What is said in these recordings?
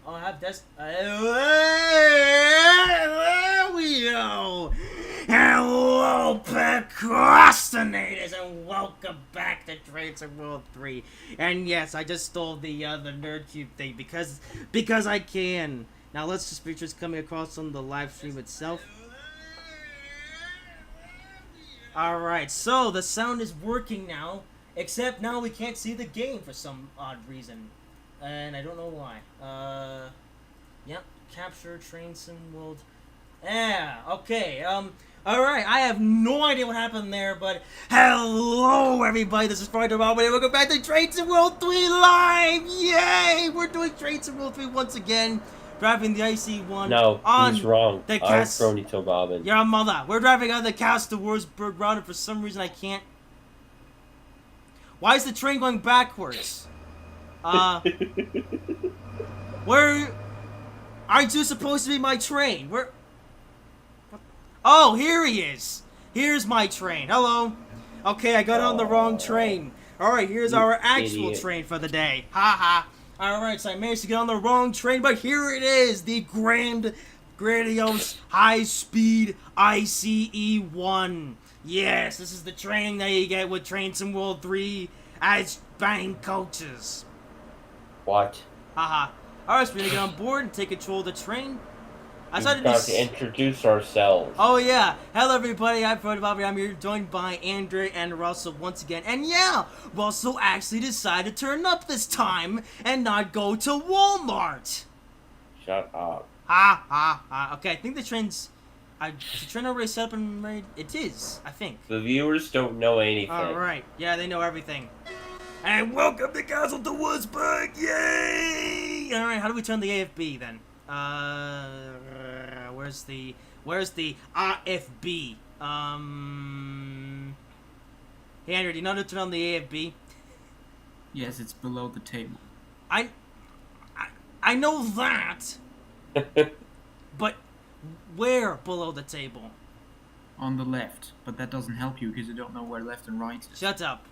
Oh, I have this. There we go. Hello, procrastinators, and welcome back to Trains of World 3. And yes, I just stole the Nerd Cube thing because I can. Now let's just pictures coming across on the live stream itself. Alright, so the sound is working now, except now we can't see the game for some odd reason. And I don't know why. Yep, capture train sim world. Yeah, okay, alright, I have no idea what happened there, but hello everybody, this is Friday Robin, and welcome back to Train Sim World 3 Live! Yay! We're doing Train Sim World 3 once again, driving the IC1 No, on he's wrong. the I'm Fronito Bobbin. Your mother. We're driving on the Kassel to Würzburg route, and for some reason I can't... Why is the train going backwards? Where... Aren't you supposed to be my train? Where... Oh, here he is. Here's my train. Hello. Okay, I got on the wrong train. Alright, here's our actual train for the day. Ha ha. Alright, so I managed to get on the wrong train, but here it is. The grandiose, high-speed ICE-1. Yes, this is the train that you get with Train Sim World 3 as buying coaches. What? Haha. Alright, so we're gonna get on board and take control of the train. We've got to introduce ourselves. Oh yeah, hello everybody, I'm Fronito Bobbin. I'm here joined by Andre and Russell once again. And yeah, Russell actually decided to turn up this time and not go to Walmart. Shut up. Ha ha ha. Okay, I think the train's... the train already set up and ready? It is, I think. The viewers don't know anything. Alright, yeah, they know everything. And welcome to Kassel to Wurzburg, yay! Alright, how do we turn the AFB then? Where's the RFB? Hey Andrew, do you know how to turn on the AFB? Yes, it's below the table. I know that, but where below the table? On the left, but that doesn't help you because you don't know where left and right is. Shut up.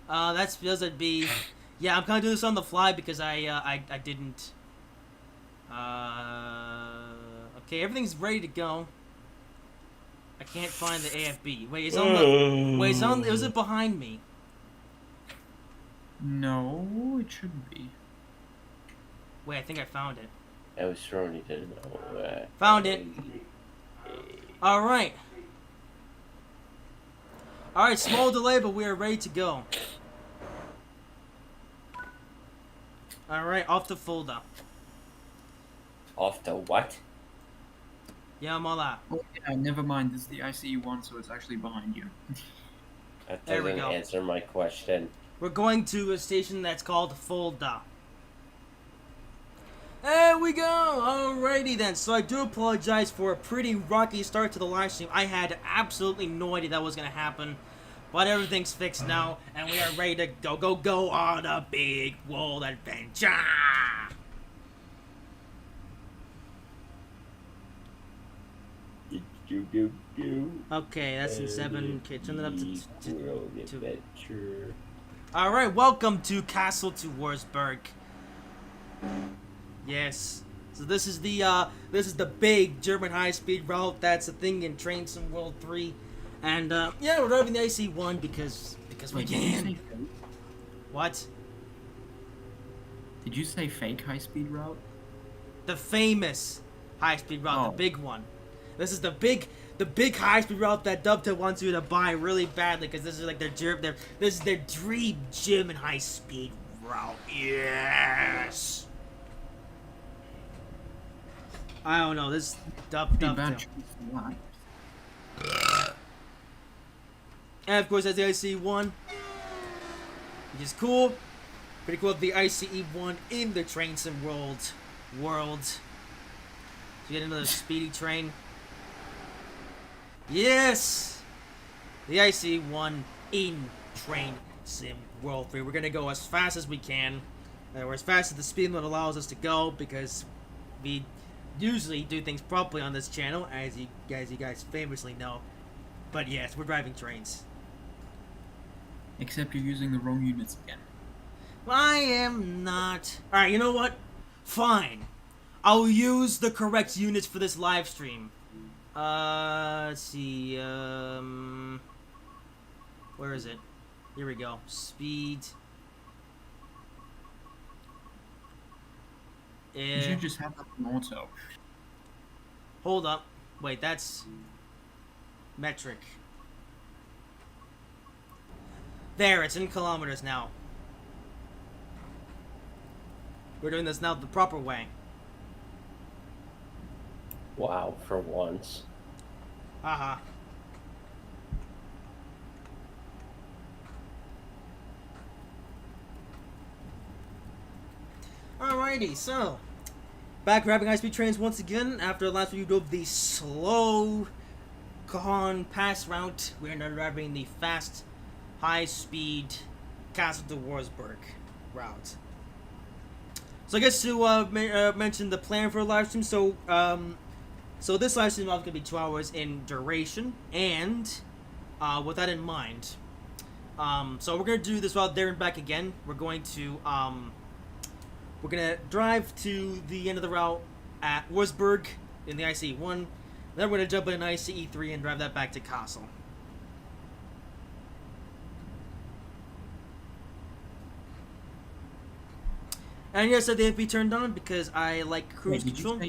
That's because it'd be... Yeah, I'm gonna do this on the fly because I didn't... Okay, everything's ready to go. I can't find the AFB. Wait, it's on the... Wait, is it behind me? No, it shouldn't be. Wait, I think I found it. I was Fronito to know. Found it. Alright. Alright, small delay, but we are ready to go. Alright, off to Fulda. Off to what? Yeah, Mala. Oh, yeah, never mind. This is the ICE-1, so it's actually behind you. That There we doesn't go. answer my question. We're going to a station that's called Fulda. There we go! Alrighty then, so I do apologize for a pretty rocky start to the live stream. I had absolutely no idea that was gonna happen. But everything's fixed now, and we are ready to go on a big world adventure! Okay, that's in 7. Okay, turn it up to Adventure. Alright, welcome to Kassel to Würzburg. Yes. So this is the big German high-speed route that's a thing in Train Sim World 3. And yeah, we're driving the IC1 because we Wait, did you say can. fake? What? Did you say fake high-speed route? The famous high-speed route, Oh. the big one. This is the big high-speed route that Dovetail wants you to buy really badly because this is like this is their dream German high-speed route. Yes. I don't know, this Dovetail. And of course, that's the ICE-1, which is cool. Pretty cool. The ICE-1 in the Train Sim world. So you get another speedy train. Yes, the ICE-1 in Train Sim World 3. We're gonna go as fast as we can. We're as fast as the speed limit allows us to go because we usually do things properly on this channel, as you guys famously know. But yes, we're driving trains. Except you're using the wrong units again. I am not. Alright, you know what? Fine. I'll use the correct units for this live stream. Let's see, where is it? Here we go. Speed. You should just have that in auto. Hold up. Wait, that's metric. There, it's in kilometers now. We're doing this now the proper way. Wow, for once. Haha. Alrighty, so back grabbing high-speed trains once again. After last week, we drove the slow Cajon Pass route. We're now grabbing the fast, high-speed Kassel to Wurzburg route. So I guess to mention the plan for a live stream. So this live stream is going to be 2 hours in duration, and with that in mind, so we're going to do this route there and back again. We're going to drive to the end of the route at Wurzburg in the ICE-1. Then we're going to jump in an ICE-3 and drive that back to Kassel. And yes, the FB turned on because I like cruise control.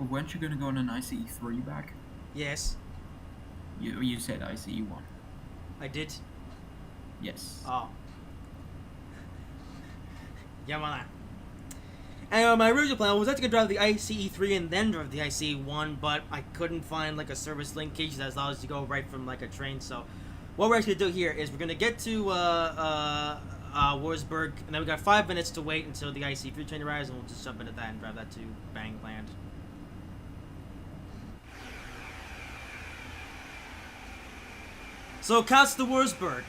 Weren't you gonna go on an ICE-3 back? Yes. You said ICE-1. I did. Yes. Oh. Yamana. And my original plan was actually to drive the ICE-3 and then drive the ICE-1, but I couldn't find like a service linkage that allows us to go right from like a train. So what we're actually gonna do here is we're gonna get to Wurzburg, and then we got 5 minutes to wait until the ICE-3 train arrives, and we'll just jump into that and drive that to Bangland. So Kassel to Wurzburg.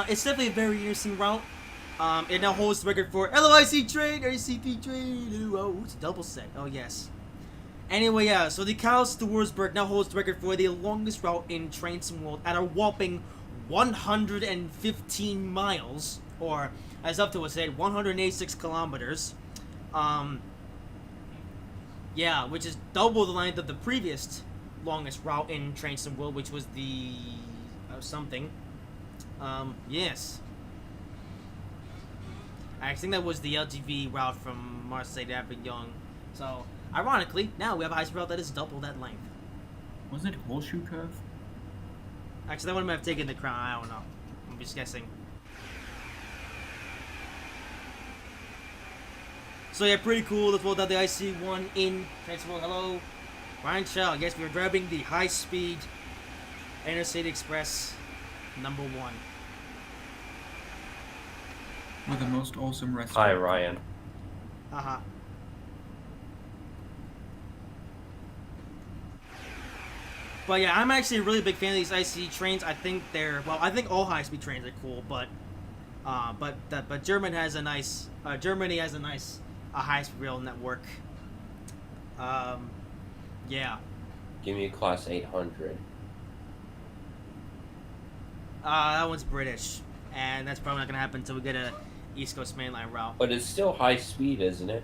It's definitely a very interesting route. It now holds the record for LOIC train, ICP train. Oh, it's a double set. Oh, yes. Anyway, yeah, so the Kassel to Wurzburg now holds the record for the longest route in Train Sim World at a whopping 115 miles, or as up to was said, 186 kilometers. Yeah, which is double the length of the previous longest route in Train Sim World, which was the something. Yes. I think that was the LGV route from Marseille to Avignon. So, ironically, now we have a high-speed route that is double that length. Was it Horseshoe Curve? Actually, that one might have taken the crown. I don't know. I'm just guessing. So yeah, pretty cool. Let's roll down the IC1 in Transfer. Hello, Ryan Shell. Yes, we are grabbing the high-speed Interstate Express #1. With the most awesome restaurant. Hi, Ryan. Haha. But yeah, I'm actually a really big fan of these IC trains. I think they're, well, I think all high-speed trains are cool, but Germany has a nice high-speed rail network. Yeah. Give me a class 800. That one's British, and that's probably not gonna happen until we get a East Coast mainline route. But it's still high speed, isn't it?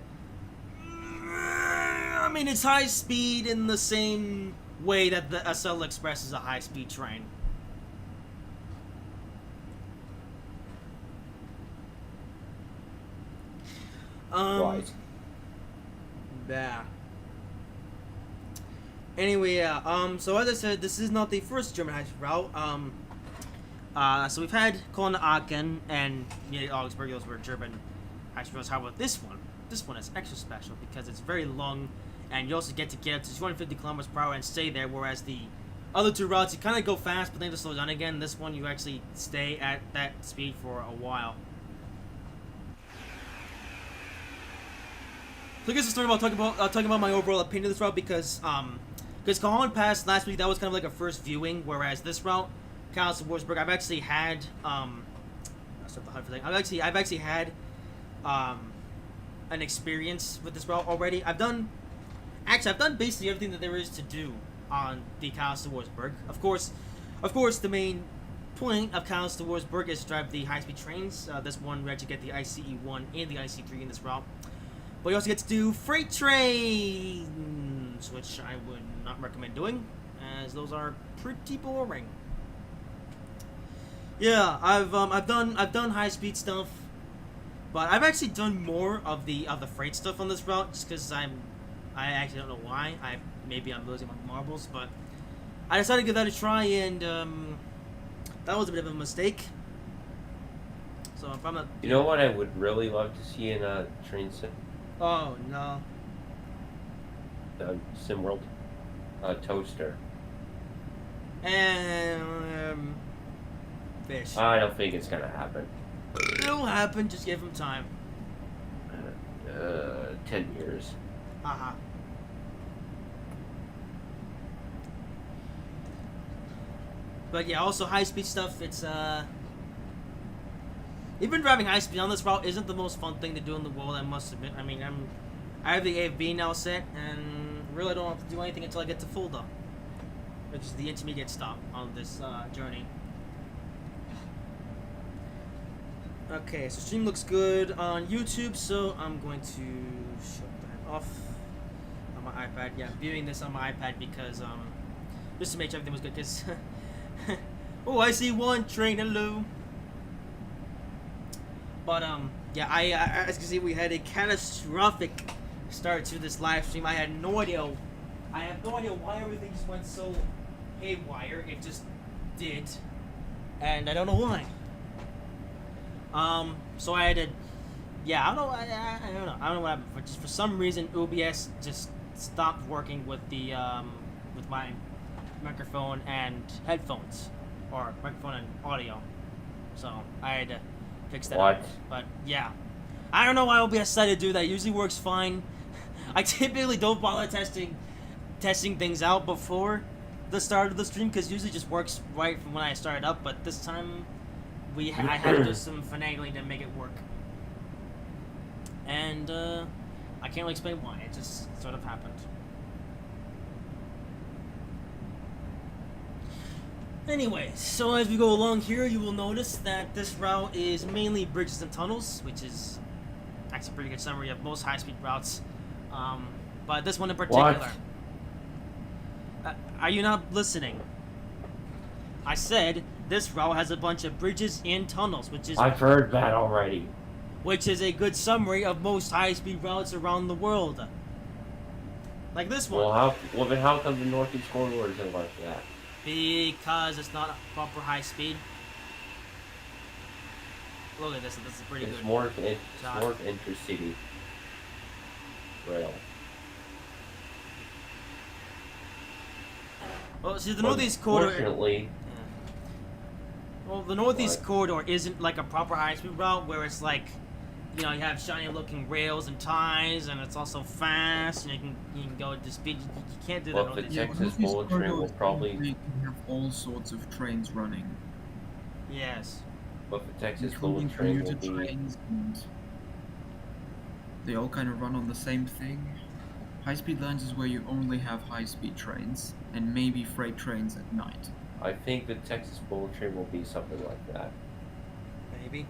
I mean, it's high speed in the same way that the SL Express is a high-speed train. Right. Yeah. Anyway, yeah, so as I said, this is not the first German high-speed route. So we've had Cologne to Aachen and Augsburg. Those were German high-speed routes. How about this one? This one is extra special because it's very long, and you also get up to 250 kilometers per hour and stay there, whereas the other two routes, you kind of go fast, but then to slow down again. This one, you actually stay at that speed for a while. So I guess the story about talking about my overall opinion of this route because Cajon Pass last week, that was kind of like a first viewing, whereas this route, Kassel to Würzburg, I've actually had I've actually had an experience with this route already. I've done basically everything that there is to do on the Kassel to Würzburg. Of course, the main point of Kassel to Wurzburg is to drive the high-speed trains. This one, we actually get the ICE-1 and the ICE-3 in this route. But you also get to do freight trains, which I would not recommend doing, as those are pretty boring. Yeah, I've done high-speed stuff, but I've actually done more of the freight stuff on this route, just because I actually don't know why. Maybe I'm losing my marbles, but I decided to give that a try, and that was a bit of a mistake. So if I'm not... You know what I would really love to see in a train sim? Oh, no. The sim world? A toaster. And... fish. I don't think it's gonna happen. It'll happen, just give him time. 10 years. Haha. But yeah, also high-speed stuff, it's, even driving high-speed on this route isn't the most fun thing to do in the world, I must admit. I mean, I have the AFB now set, and really don't have to do anything until I get to Fulda, which is the intermediate stop on this, journey. Okay, so stream looks good on YouTube, so I'm going to shut that off on my iPad. Yeah, I'm viewing this on my iPad because, just to make sure everything was good, because... oh, I see one train, hello. But yeah, as you can see, we had a catastrophic start to this live stream. I have no idea why everything just went so haywire. It just did, and I don't know why. So I had to, yeah, I don't know what happened. But just for some reason, OBS just stopped working with the with my microphone and headphones, or microphone and audio. So I had to fix that. What? But yeah, I don't know why OBS decided to do that. It usually works fine. I typically don't bother testing things out before the start of the stream, because usually just works right from when I started up. But this time, I had to do some finagling to make it work, and I can't really explain why. It just sort of happened. Anyway, so as we go along here, you will notice that this route is mainly bridges and tunnels, which is actually a pretty good summary of most high-speed routes. But this one in particular. Are you not listening? I said this route has a bunch of bridges and tunnels, which is... I've heard that already. Which is a good summary of most high-speed routes around the world. Like this one. Well, then how come the Northeast Corridor isn't like that? Because it's not proper high speed. Look at this is pretty It's good. more of intercity rail. Well, see, the Northeast Corridor... Fortunately... Well, the Northeast Corridor isn't like a proper high-speed route where it's like, you know, you have shiny-looking rails and ties, and it's also fast, and you can go at the speed. You can't do that. Well, the Texas bullet train will probably have all sorts of trains running. Yes. But the Texas Including bullet train will commuter be... trains, and they all kind of run on the same thing. High-speed lines is where you only have high-speed trains, and maybe freight trains at night. I think the Texas bullet train will be something like that. Maybe.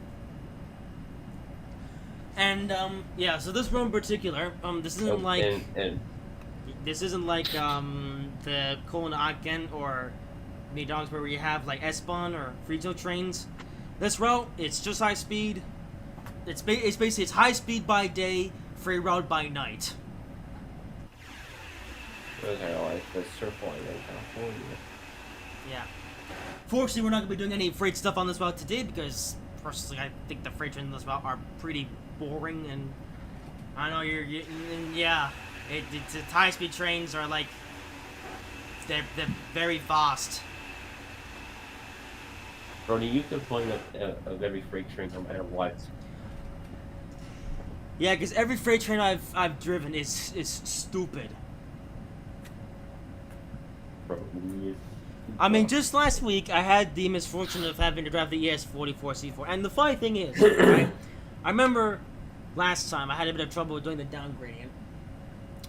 And yeah, so this road in particular, this isn't like this isn't like the Köln-Aachen or Medongsburg where you have like S-Bahn or regional trains. This route, it's just high speed. It's basically high speed by day, free route by night. Those are like the surf line in California. Yeah. Fortunately, we're not going to be doing any freight stuff on this route today because, personally, I think the freight trains on this route are pretty boring, and I know yeah, it's high-speed trains are like, they're very fast. Brody, you complain of every freight train no matter what. Yeah, because every freight train I've driven is stupid. Brody. I mean, just last week, I had the misfortune of having to drive the ES-44C4, and the funny thing is, right, I remember last time I had a bit of trouble with doing the down gradient.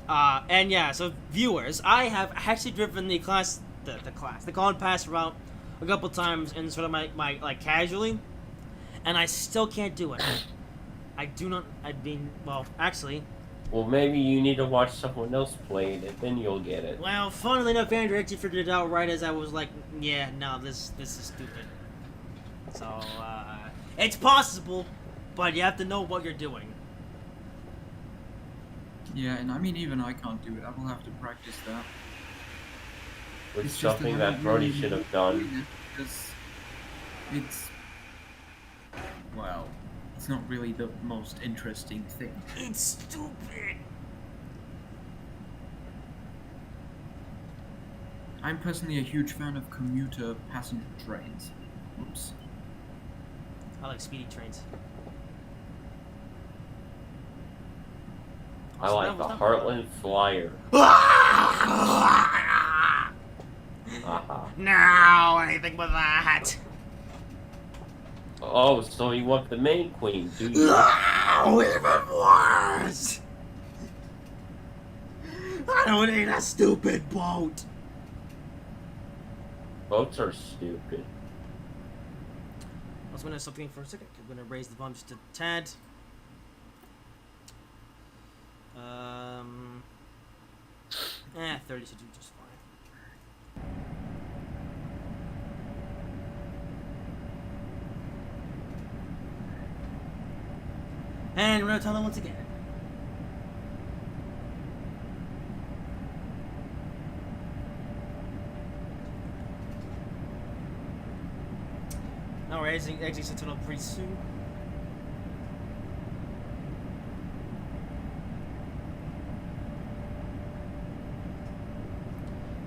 And yeah, so viewers, I have actually driven the Colin Pass route a couple times in sort of my like casually, and I still can't do it. I do not. I mean, well, actually. Well, maybe you need to watch someone else play it, then you'll get it. Well, funnily enough, Andrew actually figured it out right as I was like, yeah, no, this is stupid. So, it's possible, but you have to know what you're doing. Yeah, and I mean, even I can't do it. I will have to practice that. Which It's is just something I that don't Brody really should have like done. doing it because it's, well, it's not really the most interesting thing. It's stupid. I'm personally a huge fan of commuter passenger trains. Oops. I like speedy trains. I like the Heartland Flyer. Haha. No, anything but that. Oh, so you want the main queen, do you? Oh, even worse. I don't need a stupid boat. Boats are stupid. I was gonna something for a second. I'm gonna raise the volume just a tad. 30 should do just fine. And we're gonna tell them once again. Now we're exiting Sentinel pretty soon.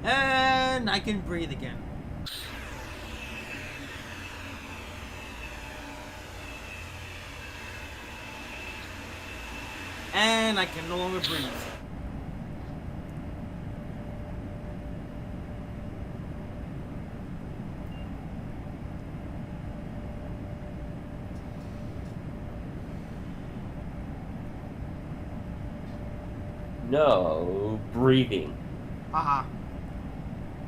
And I can breathe again. And I can no longer breathe. No breathing. Haha.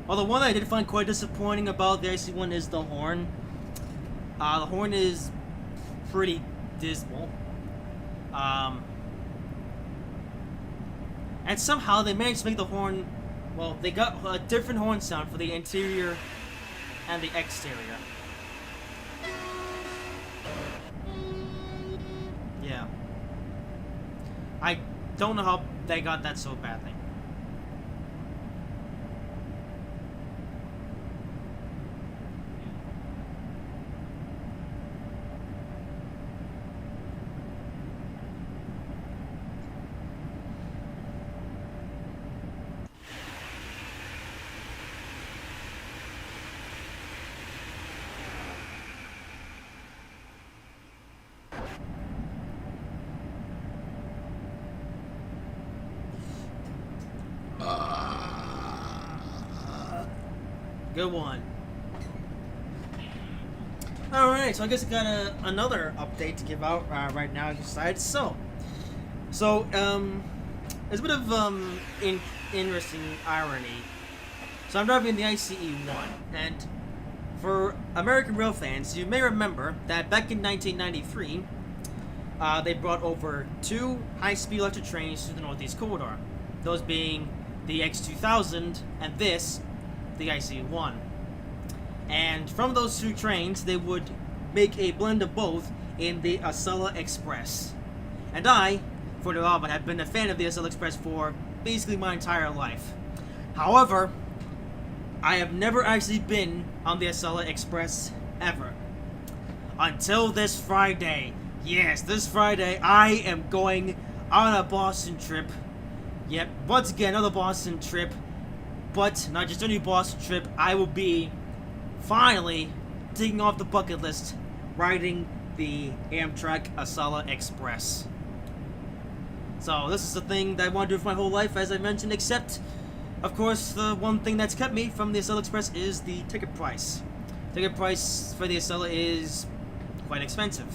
Well, the one I did find quite disappointing about the IC1 is the horn. The horn is pretty dismal. And somehow they managed to make the horn, well, they got a different horn sound for the interior and the exterior. Yeah. I don't know how they got that so badly. Good one. Alright, so I guess I got another update to give out right now. I decided so. There's a bit of interesting irony. So I'm driving the ICE-1, and for American Rail fans, you may remember that back in 1993, they brought over 2 high-speed electric trains to the Northeast Corridor. Those being the X2000 and this, the IC1. And from those 2 trains, they would make a blend of both in the Acela Express. And I, for the lava, have been a fan of the Acela Express for basically my entire life. However, I have never actually been on the Acela Express ever. Until this Friday. Yes, this Friday I am going on a Boston trip. Yep, once again, another Boston trip. But not just any Boston trip, I will be finally taking off the bucket list, riding the Amtrak Acela Express. So this is the thing that I want to do for my whole life, as I mentioned, except, of course, the one thing that's kept me from the Acela Express is the ticket price. Ticket price for the Acela is quite expensive.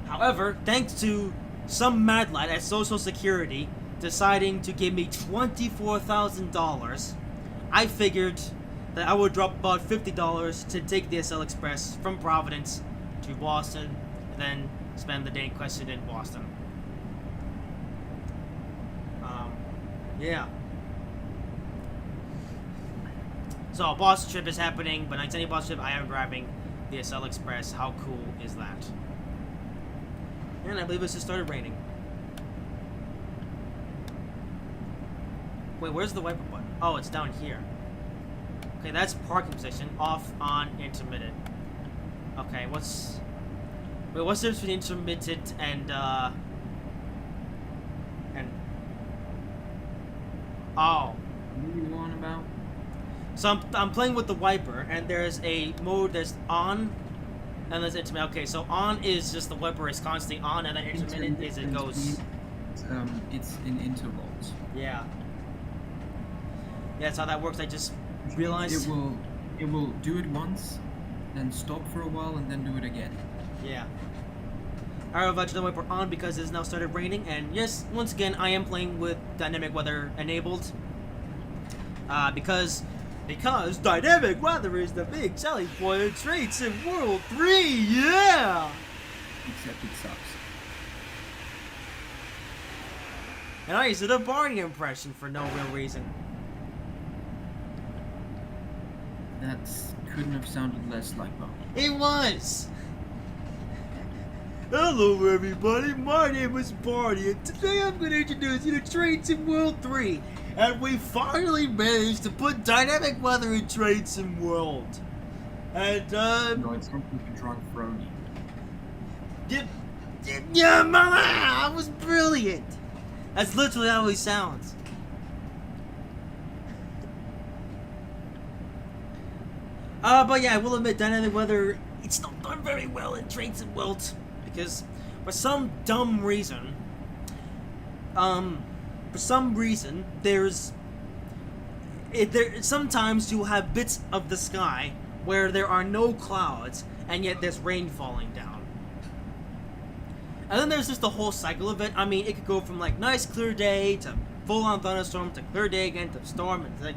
However, thanks to some mad lad at Social Security deciding to give me $24,000, I figured that I would drop about $50 to take the SL Express from Providence to Boston, and then spend the day in Question in Boston. Yeah. So Boston trip is happening, but next any Boston trip I am driving the SL Express. How cool is that? And I believe it's just started raining. Wait, where's the wiper button? Oh, it's down here. Okay, that's parking position. Off, on, intermittent. Okay, what's the difference between intermittent and oh. What are you on about? So I'm playing with the wiper, and there's a mode, there's on, and there's intermittent. Okay, so on is just the wiper is constantly on, and then intermittent is it goes... It's in intervals. Yeah. Yeah, that's how that works. I just realized... It will do it once, then stop for a while, and then do it again. Yeah. I have the wiper on because it's now started raining, and yes, once again, I am playing with dynamic weather enabled. Because dynamic weather is the big selling point of Train Sim World 3, yeah! Except it sucks. And I used a Barney impression for no real reason. That couldn't have sounded less like Barney. It was! Hello everybody, my name is Barney, and today I'm going to introduce you to Train Sim World 3. And we finally managed to put dynamic weather in Train Sim World. And, No, it's not like a drunk Brony. Yeah, mama! That was brilliant! That's literally how he sounds. But yeah, I will admit, dynamic weather, it's not done very well in Train Sim World. Because, for some dumb reason, sometimes you have bits of the sky where there are no clouds, and yet there's rain falling down. And then there's just the whole cycle of it. I mean, it could go from like nice clear day to full-on thunderstorm to clear day again to storm, and like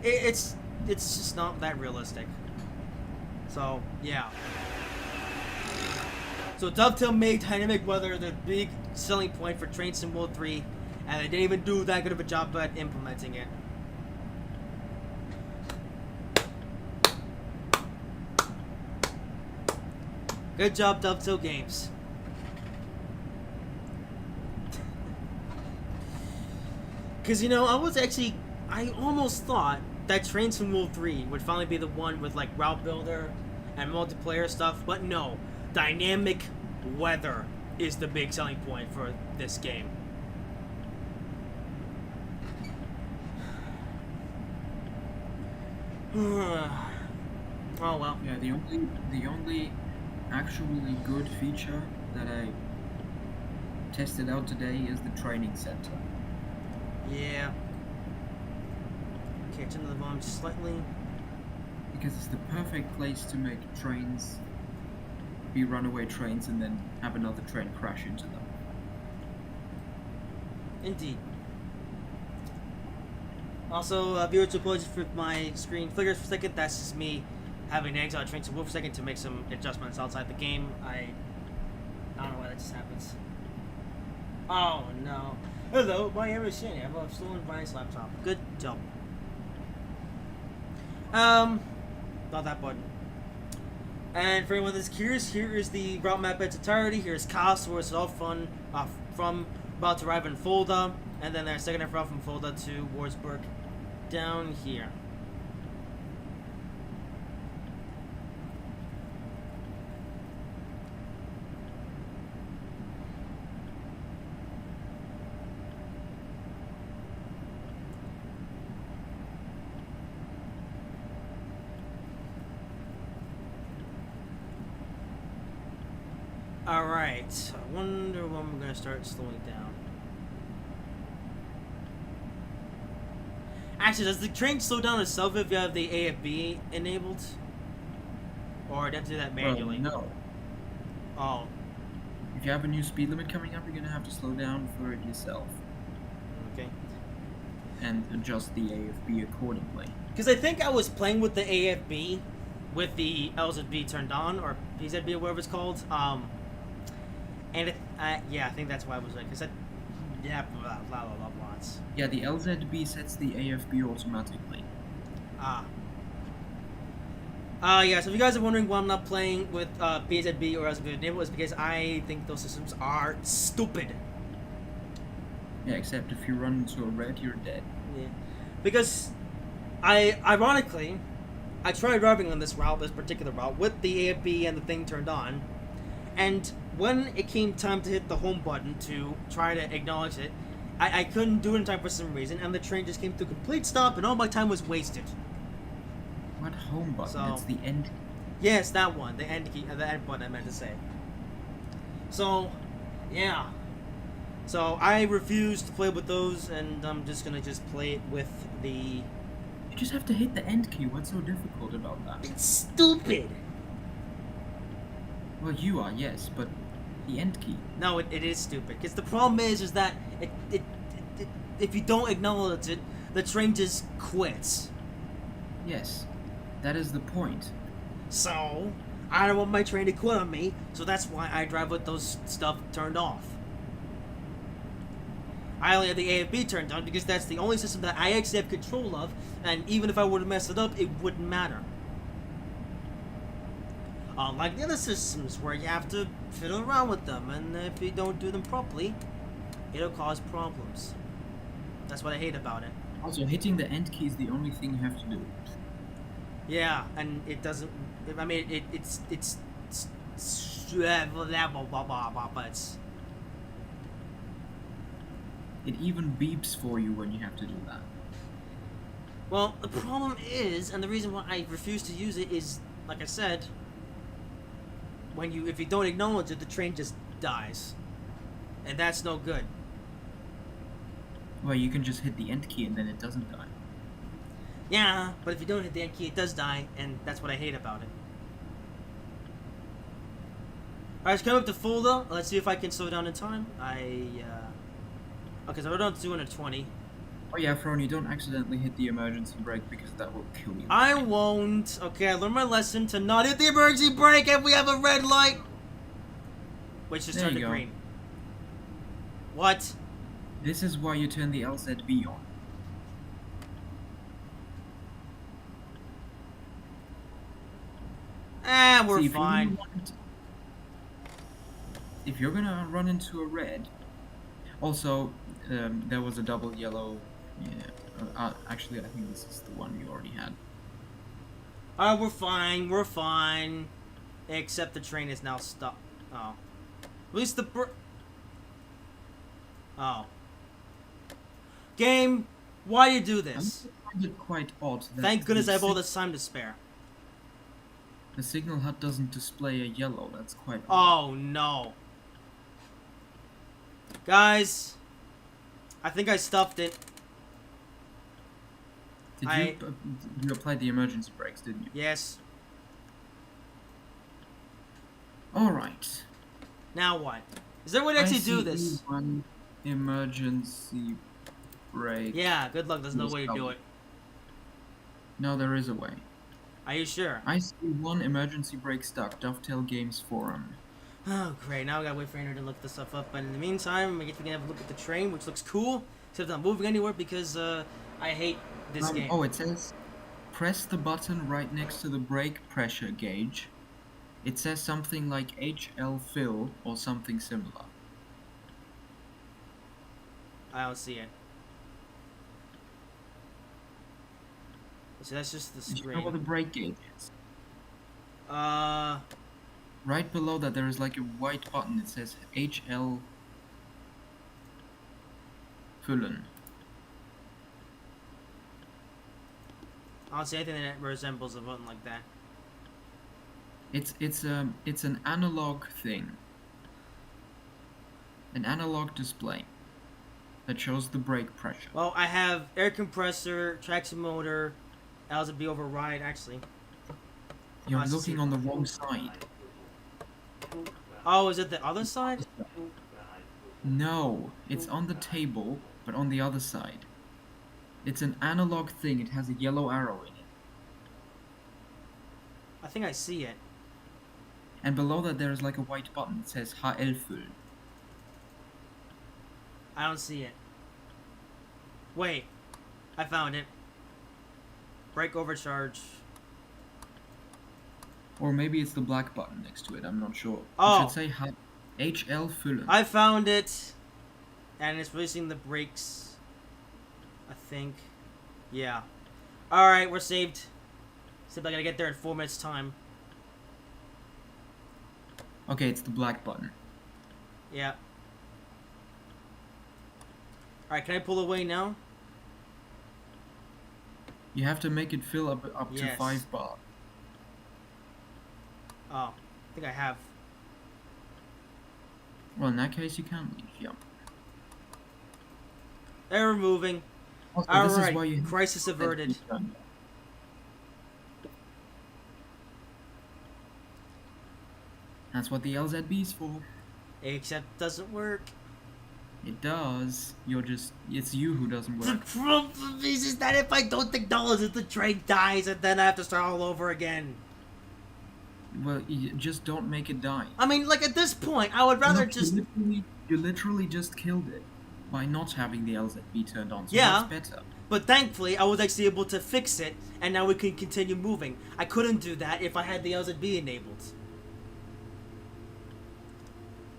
it's just not that realistic. So yeah. So Dovetail made dynamic weather the big selling point for Train Sim World 3, and they didn't even do that good of a job at implementing it. Good job, Dovetail Games. Because, you know, I almost thought that Train Sim World 3 would finally be the one with, like, route builder and multiplayer stuff, but no. Dynamic weather is the big selling point for this game. Oh well. Yeah, the only actually good feature that I tested out today is the training center. Yeah. Okay, turn the volume slightly. Because it's the perfect place to make trains be runaway trains and then have another train crash into them. Indeed. Also, viewers, apologies for my screen flickers for a second. That's just me having to exit Train Sim World for a second to make some adjustments outside the game. I don't know why that just happens. Oh no. Hello, my name is Shane. I have a stolen Brian's laptop. Good job. Not that button. And for anyone that's curious, here is the route map in its entirety. Here's Kassel, where it's all from about to arrive in Fulda, and then there's second half route from Fulda to Wurzburg down here. Alright, I wonder when we're going to start slowing down. Actually, does the train slow down itself if you have the AFB enabled? Or do you have to do that manually? No. Oh. If you have a new speed limit coming up, you're going to have to slow down for it yourself. Okay. and adjust the AFB accordingly. Because I think I was playing with the AFB, with the LZB turned on, or PZB, or whatever it's called. And yeah, I think that's why I was like, because yeah, blah blah blah blah blah. Yeah, the LZB sets the AFB automatically. Yeah, so if you guys are wondering why I'm not playing with PZB or LZB, it was because I think those systems are stupid. Yeah, except if you run into a red, you're dead. Yeah. Because ironically, I tried driving on this particular route, with the AFB and the thing turned on, and when it came time to hit the home button to try to acknowledge it, I couldn't do it in time for some reason, and the train just came to a complete stop, and all my time was wasted. What home button? So, it's the end. Yes, that one, the end key, the end button I meant to say. So, yeah. So I refuse to play with those, and I'm just gonna play it with the. You just have to hit the end key. What's so difficult about that? It's stupid. Well, you are, yes, but the end key. No, it is stupid. Because the problem is that if you don't acknowledge it, the train just quits. Yes, that is the point. So I don't want my train to quit on me, so that's why I drive with those stuff turned off. I only have the AFB turned on because that's the only system that I actually have control of, and even if I were to mess it up, it wouldn't matter. Unlike the other systems where you have to fiddle around with them, and if you don't do them properly, it'll cause problems. That's what I hate about it. Also, hitting the end key is the only thing you have to do. Yeah, and it doesn't. I mean, it's It even beeps for you when you have to do that. Well, the problem is, and the reason why I refuse to use it is, like I said, if you don't acknowledge it, the train just dies, and that's no good. Well, you can just hit the end key and then it doesn't die. Yeah, but if you don't hit the end key, it does die, and that's what I hate about it. Alright, let's come up to Fulda. Let's see if I can slow down in time. Okay, so we're down to 220. Oh yeah, Frony, don't accidentally hit the emergency brake because that will kill you. I won't. Okay, I learned my lesson to not hit the emergency brake if we have a red light. Which just turned to green. What? This is why you turn the LZB on. We're See, fine. If you're gonna run into a red... Also, there was a double yellow... Yeah, actually, I think this is the one you already had. Alright, we're fine. Except the train is now stopped. Oh. At least the Oh. Game, why do you do this? I find it quite odd that Thank goodness I have all this time to spare. The signal hut doesn't display a yellow, that's quite odd. Oh no. Guys, I think I stuffed it. Did you apply the emergency brakes, didn't you? Yes. Alright. Now what? Is there a way to actually do this? One emergency brake. Yeah, good luck. There's no way to do it. No, there is a way. Are you sure? I see one emergency brake stuck. Dovetail Games forum. Oh, great. Now we gotta wait for Andrew to look this stuff up. But in the meantime, I guess we can have a look at the train, which looks cool. Except it's not moving anywhere because I hate this game. Oh, it says press the button right next to the brake pressure gauge. It says something like HL fill or something similar. I don't see it. So that's just the screen. Do you know what the brake gauge is? Right below that there is like a white button that says HL füllen. I don't see anything that resembles a button like that. It's an analog thing. An analog display that shows the brake pressure. Well, I have air compressor, traction motor, LZB override, actually. You're looking on the wrong side. Oh, is it the other side? No, it's on the table, but on the other side. It's an analog thing. It has a yellow arrow in it. I think I see it. And below that there is like a white button that says HL füllen. I don't see it. Wait. I found it. Brake overcharge. Or maybe it's the black button next to it, I'm not sure. Oh. It should say HL füllen. I found it. And it's releasing the brakes. I think. Yeah. Alright, we're saved. Except I gotta get there in 4 minutes time. Okay, it's the black button. Yeah. Alright, can I pull away now? You have to make it fill up to Yes. 5 bar. Oh, I think I have. Well, in that case, you can leave, yeah. Error moving. Also, this is why Alright, you crisis averted. That's what the LZB is for. Except it doesn't work. It does. It's you who doesn't The work. problem is that if I don't acknowledge it, the train dies and then I have to start all over again. Well, you just don't make it die. I mean, like at this point, I would rather Look, just... You literally just killed it by not having the LZB turned on, so Yeah. that's better. But thankfully, I was actually able to fix it, and now we can continue moving. I couldn't do that if I had the LZB enabled.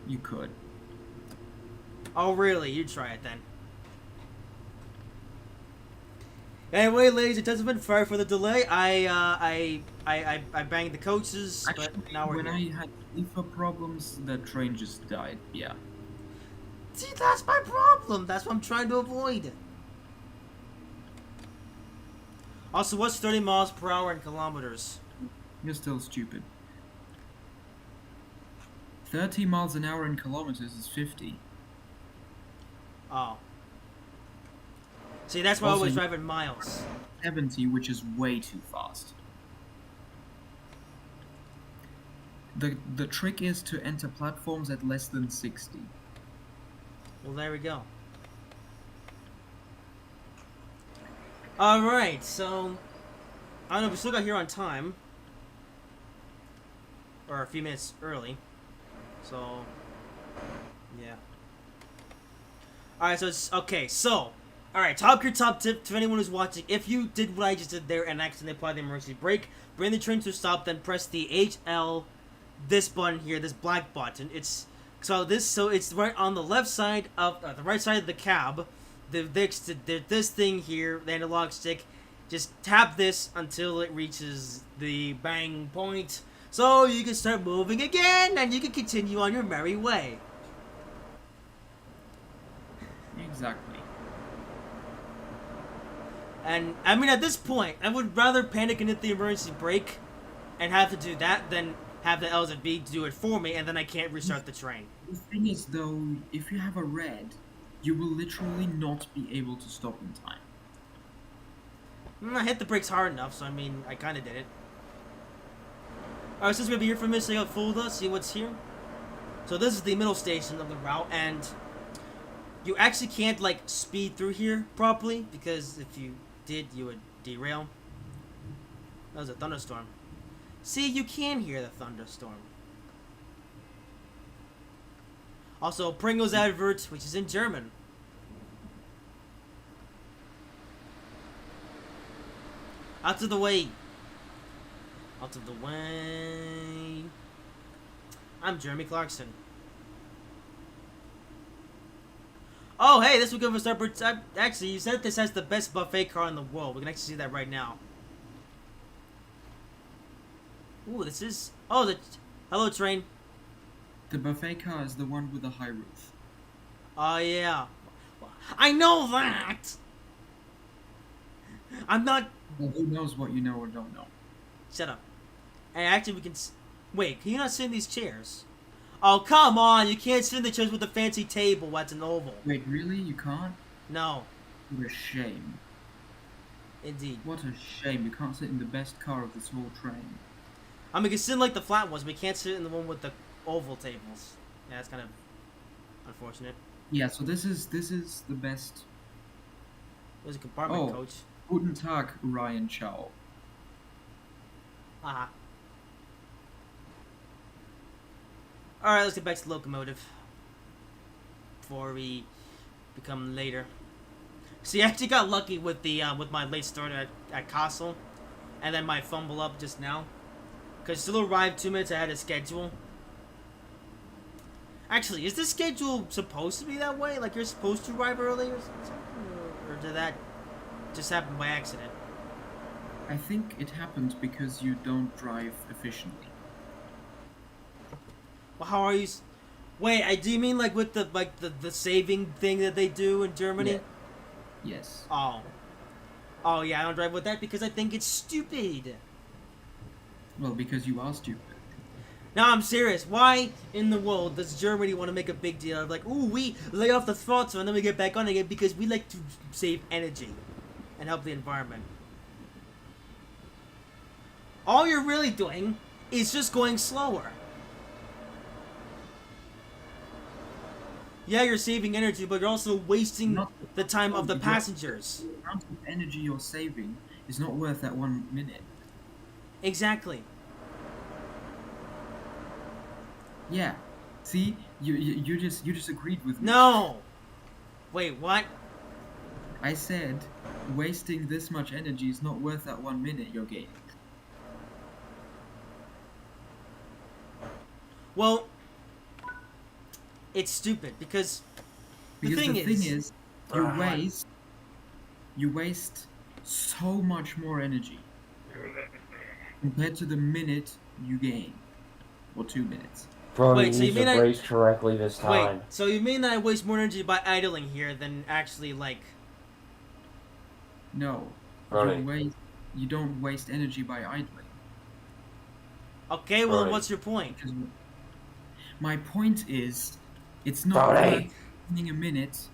You could. Oh, really? You try it then. Anyway, ladies and gentlemen, sorry for the delay. I banged the coaches, Actually, but now we're when here. I had leafer problems, the train just died. Yeah. See, that's my problem. That's what I'm trying to avoid. Also, what's 30 miles per hour in kilometers? You're still stupid. 30 miles an hour in kilometers is 50. Oh. See, that's why I Also, always you- drive in miles. 70, which is way too fast. The trick is to enter platforms at less than 60. Well, there we go. Alright, so... I don't know, we still got here on time. Or a few minutes early. So... Yeah. Alright, so it's... Okay, so... Alright, top tip to anyone who's watching. If you did what I just did there and accidentally applied the emergency brake, bring the train to a stop, then press the HL, this button here, this black button. It's... So it's right on the left side of... the right side of the cab. This thing here, the analog stick, just tap this until it reaches the bang point, so you can start moving again, and you can continue on your merry way. Exactly. And, I mean, at this point, I would rather panic and hit the emergency brake and have to do that than have the LZB do it for me, and then I can't restart the train. The thing is, though, if you have a red, you will literally not be able to stop in time. I hit the brakes hard enough, so I mean, I kind of did it. Alright, since we're gonna be here for a minute, check out Fulda, see what's here. So this is the middle station of the route, and you actually can't, like, speed through here properly, because if you did, you would derail. That was a thunderstorm. See, you can hear the thunderstorm. Also, Pringles advert, which is in German. Out of the way. Out of the way. I'm Jeremy Clarkson. Oh, hey, this will give us our... Actually, you said this has the best buffet car in the world. We can actually see that right now. Ooh, this is... Oh, the... Hello, train. The buffet car is the one with the high roof. Oh, yeah. I know that! I'm not... Well, who knows what you know or don't know? Shut up. And actually, we can... Wait, can you not sit in these chairs? Oh, come on! You can't sit in the chairs with a fancy table. That's an oval. Wait, really? You can't? No. What a shame. Indeed. What a shame. You can't sit in the best car of this whole train. I mean, we can sit in, like, the flat ones. We can't sit in the one with the oval tables. Yeah, that's kind of unfortunate. Yeah, so this is the best It was a compartment coach. Guten Tag, Ryan Chow. Uh-huh. Alright, let's get back to the locomotive. Before we become later. See, I actually got lucky with the with my late start at Kassel. And then my fumble up just now. Because it'll arrive 2 minutes ahead of schedule. Actually, is the schedule supposed to be that way? Like you're supposed to arrive early or something? Or did that just happen by accident? I think it happens because you don't drive efficiently. Well, how are you? Wait, do you mean like with the saving thing that they do in Germany? Yeah. Yes. Oh yeah, I don't drive with that because I think it's stupid. Well, because you are stupid. No, I'm serious. Why in the world does Germany want to make a big deal of like, ooh, we lay off the throttle and then we get back on again because we like to save energy and help the environment? All you're really doing is just going slower. Yeah, you're saving energy, but you're also wasting the time of the passengers. The amount of energy you're saving is not worth that 1 minute. Exactly. Yeah. See, you just agreed with me. No. Wait, what? I said, wasting this much energy is not worth that 1 minute you're gaining. Well, it's stupid because the thing is you waste so much more energy compared to the minute you gain, or 2 minutes. Bro, Wait, so you mean I brace correctly this time? Wait, so you mean that I waste more energy by idling here than actually like? No, you don't waste energy by idling. Okay, well, then what's your point? Because my point is, it's not worth spending a minute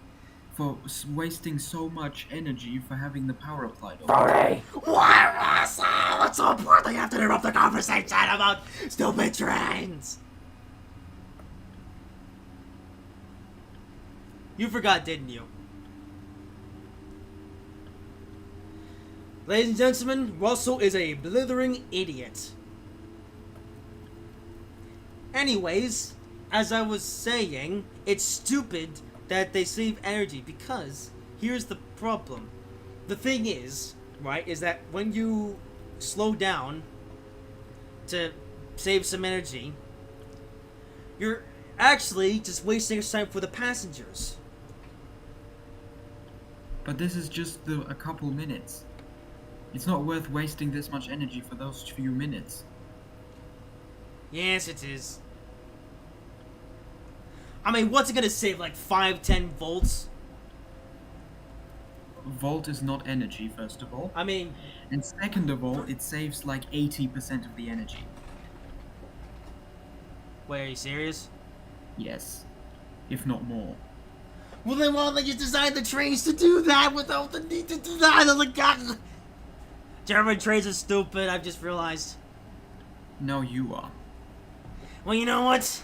for wasting so much energy for having the power applied over it. Why, Russell? What's so important? You have to interrupt the conversation about stupid trains. You forgot, didn't you? Ladies and gentlemen, Russell is a blithering idiot. Anyways, as I was saying, it's stupid that they save energy because here's the problem. The thing is, right, is that when you slow down to save some energy, you're actually just wasting your time for the passengers. But this is just a couple minutes. It's not worth wasting this much energy for those few minutes. Yes, it is. I mean, what's it gonna save, like 5-10 volts? Volt is not energy, first of all. I mean... And second of all, it saves like 80% of the energy. Wait, are you serious? Yes. If not more. Well then why don't they just design the trains to do that without the need to do that? I'm like, God. German trains are stupid, I've just realized. No, you are. Well, you know what?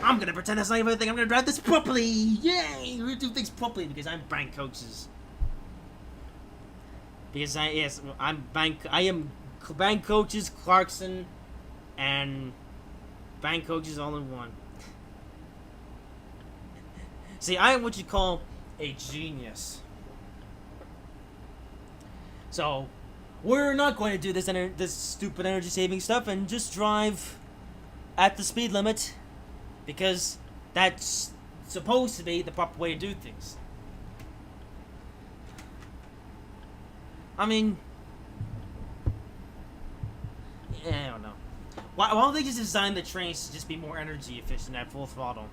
I'm gonna pretend that's not even a thing. I'm gonna drive this properly. Yay! We're gonna do things properly because I'm bank coaches. Because I am bank coaches, Clarkson, and bank coaches all in one. See, I am what you call a genius. So, we're not going to do this stupid energy saving stuff and just drive at the speed limit. Because that's supposed to be the proper way to do things. I mean... yeah, I don't know. Why don't they just design the trains to just be more energy efficient at full throttle?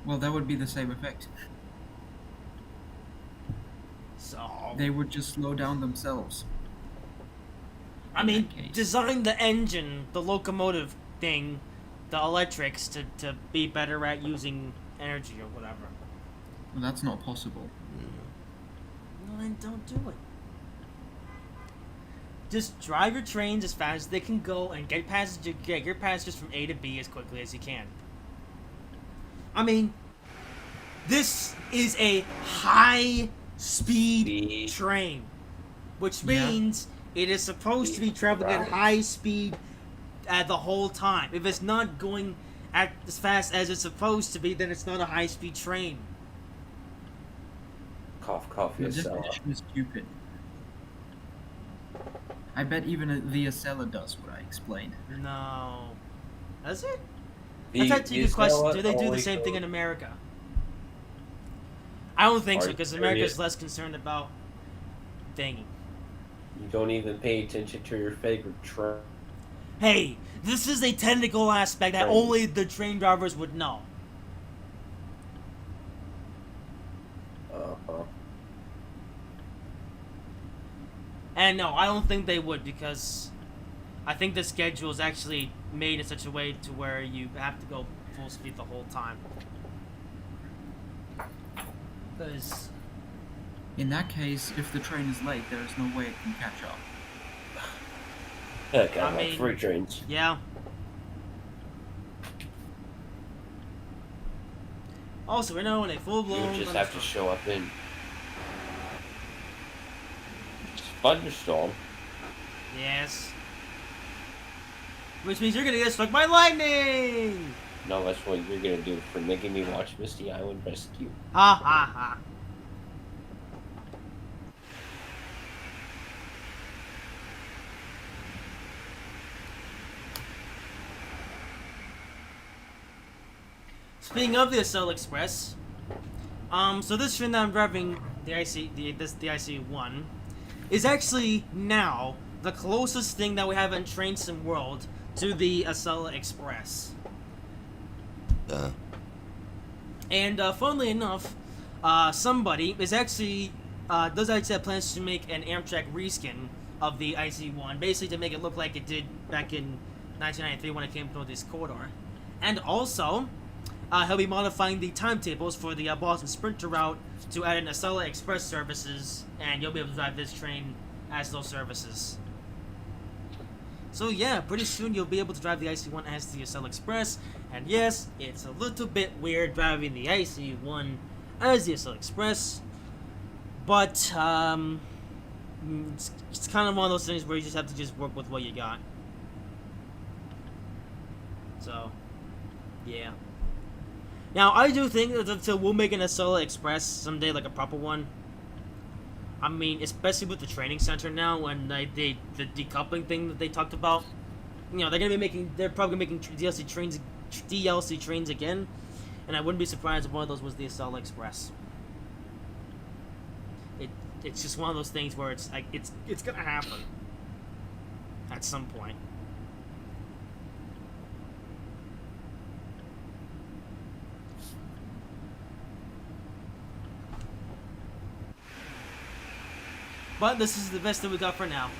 Well, that would be the same effect. So... they would just slow down themselves. I mean, design the engine, the locomotive thing, the electrics to be better at using energy or whatever. Well, that's not possible. Well, then don't do it. Just drive your trains as fast as they can go and get your passengers from A to B as quickly as you can. I mean, This is a high-speed Speed. train, which Yeah. means it is supposed to be traveling at high speed the whole time. If it's not going at as fast as it's supposed to be, then it's not a high-speed train. Cough, cough, The yes, definition is stupid. I bet even the Acela does what I explained. No. Does it? The- That's actually a the good question. Acela Do they do the only same thing goes- in America? I don't think Are so, you because America's serious? less concerned about thingy. You don't even pay attention to your favorite train. Hey, this is a technical aspect that Right. only the train drivers would know. Uh-huh. And no, I don't think they would, because I think the schedule is actually made in such a way to where you have to go full speed the whole time. Because, In that case, if the train is late, there is no way it can catch up. Heck, I I like mean- freight trains. yeah. Also, we're now in a You full-blown would just have to thunderstorm. show up in thunderstorm. Yes. Which means you're gonna get struck by lightning! No, that's what you're gonna do for making me watch Misty Island Rescue. Ha ha ha. Speaking of the Acela Express, so this train that I'm driving, the IC1, is actually now the closest thing that we have in Train Sim World to the Acela Express. And funnily enough, somebody is actually does actually have plans to make an Amtrak reskin of the IC1, basically to make it look like it did back in 1993 when it came through this corridor. And also, he'll be modifying the timetables for the Boston Sprinter route to add in Acela Express services, and you'll be able to drive this train as those services. So yeah, pretty soon you'll be able to drive the IC1 as the Acela Express, and yes, it's a little bit weird driving the IC1 as the Acela Express, but it's kind of one of those things where you just have to just work with what you got. So, yeah. Now, I do think that we'll make an Acela Express someday, like a proper one. I mean, especially with the training center now, and the decoupling thing that they talked about. You know, they're probably making DLC trains again, and I wouldn't be surprised if one of those was the Acela Express. It's just one of those things where it's like it's gonna happen at some point. But this is the best that we got for now.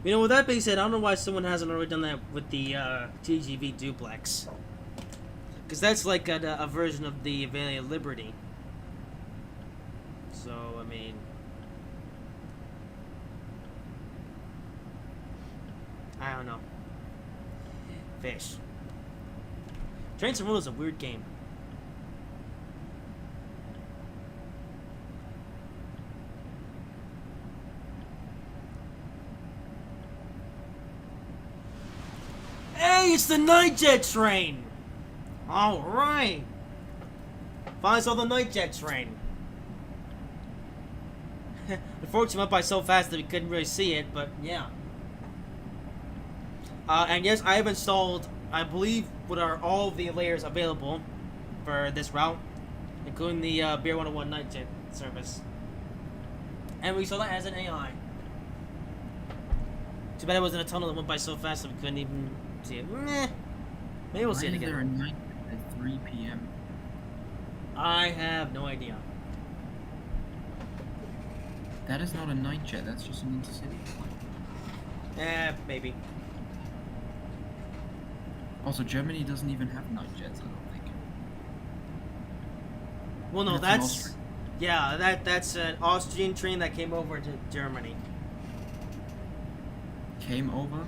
You know, with that being said, I don't know why someone hasn't already done that with the TGV duplex. Because that's like a version of the Valley of Liberty. So, I mean... I don't know. Fish. Train Sim World is a weird game. Hey, it's the night jet train! Alright! Finally saw the night jet train. Unfortunately, it went by so fast that we couldn't really see it, but yeah. And yes, I have installed, I believe, what are all the layers available for this route, including the Beer 101 night jet service. And we saw that as an AI. Too bad it wasn't a tunnel that went by so fast that we couldn't even see it. Meh. Maybe we'll see it Why is there a again. night at 3 p.m.? I have no idea. That is not a night jet, that's just an intercity. Maybe. Also, Germany doesn't even have night jets, I don't think. Well, no, That's an that's Austrian. yeah, that's an Austrian train that came over to Germany. Came over?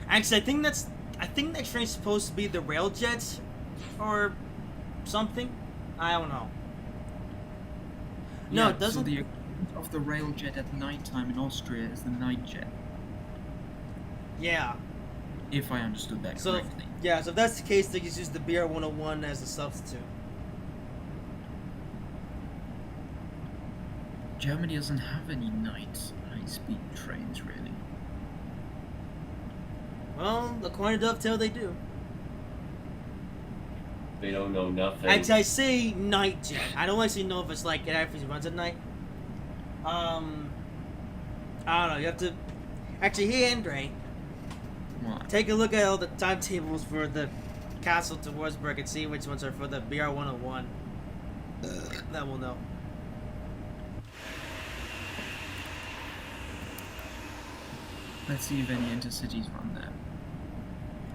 Actually, I think that train's supposed to be the railjet or something. I don't know. No, Yeah, it doesn't. So the equivalent of the railjet at nighttime in Austria is the night jet, Yeah. if I understood that So correctly. yeah, so if that's the case, they just use the BR-101 as a substitute. Germany doesn't have any night high-speed trains, really. Well, according to Dovetail, they do. They don't know nothing. Actually, I say night jet. I don't actually know if it's like it actually runs at night. I don't know. You have to. Actually, hey Andre, What? take a look at all the timetables for the Kassel to Würzburg and see which ones are for the BR-101. That will know. Let's see if any intercities run there.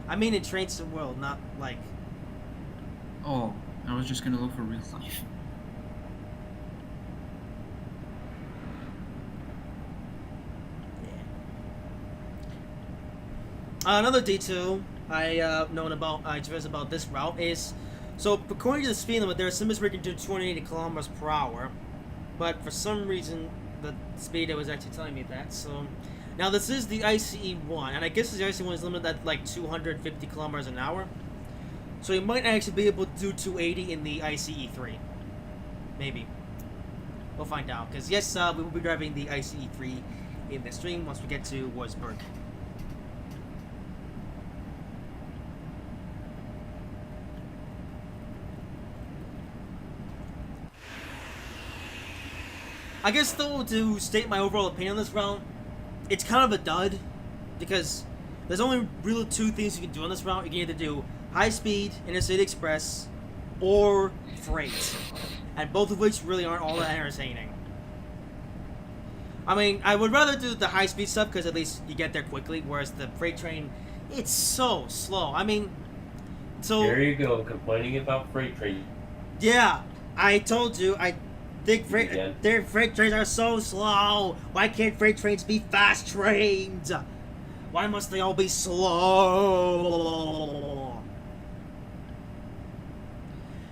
I mean, in trains to the world, not like. Oh, I was just gonna look for real life. Another detail I known about just about this route is, so according to the speed limit, there are some where you can do 280 kilometers per hour, but for some reason the speed was actually telling me that. So now this is the ICE 1, and I guess the ICE 1 is limited at like 250 kilometers an hour. So you might actually be able to do 280 in the ICE 3, maybe. We'll find out, because yes, we will be driving the ICE 3 in the stream once we get to Wurzburg. I guess, though, to state my overall opinion on this route, it's kind of a dud, because there's only really two things you can do on this route. You can either do high-speed, intercity express, or freight, and both of which really aren't all that entertaining. I mean, I would rather do the high-speed stuff, because at least you get there quickly, whereas the freight train, it's so slow. I mean, so... There you go, complaining about freight train. Yeah, I told you, their freight trains are so slow. Why can't freight trains be fast trains? Why must they all be slow?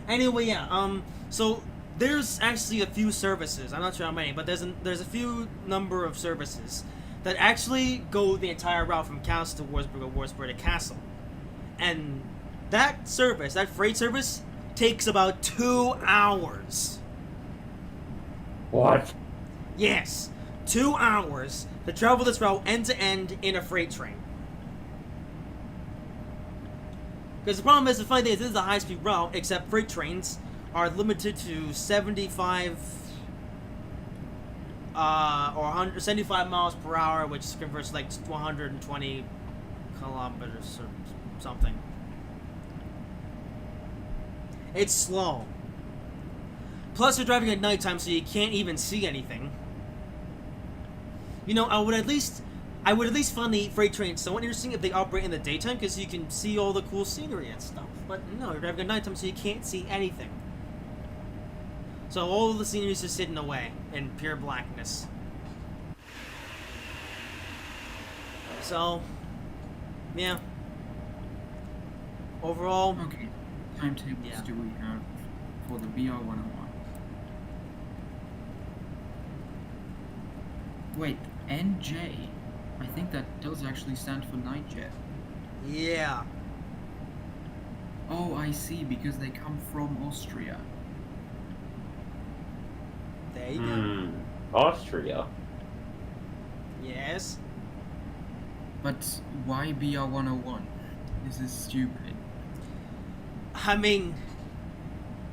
Anyway, yeah. So there's actually a few services. I'm not sure how many, but there's a few number of services that actually go the entire route from Kassel to Würzburg or Würzburg to Kassel, and that service, that freight service, takes about 2 hours. What? Yes, 2 hours to travel this route end to end in a freight train. Because the problem is, the funny thing is, this is a high-speed route, except freight trains are limited to 75 or 75 miles per hour, which converts like 120 kilometers or something. It's slow. Plus, you're driving at nighttime, so you can't even see anything. You know, I would at least find the freight trains somewhat interesting if they operate in the daytime, because you can see all the cool scenery and stuff. But no, you're driving at nighttime, so you can't see anything. So all of the scenery is just hidden away in pure blackness. So, yeah. Overall, Okay, timetables Yeah. do we have for the BR-101? Wait, NJ? I think that does actually stand for night jet. yeah. Oh, I see, because they come from Austria. There you go. Austria? Yes. But why BR-101? This is stupid. I mean,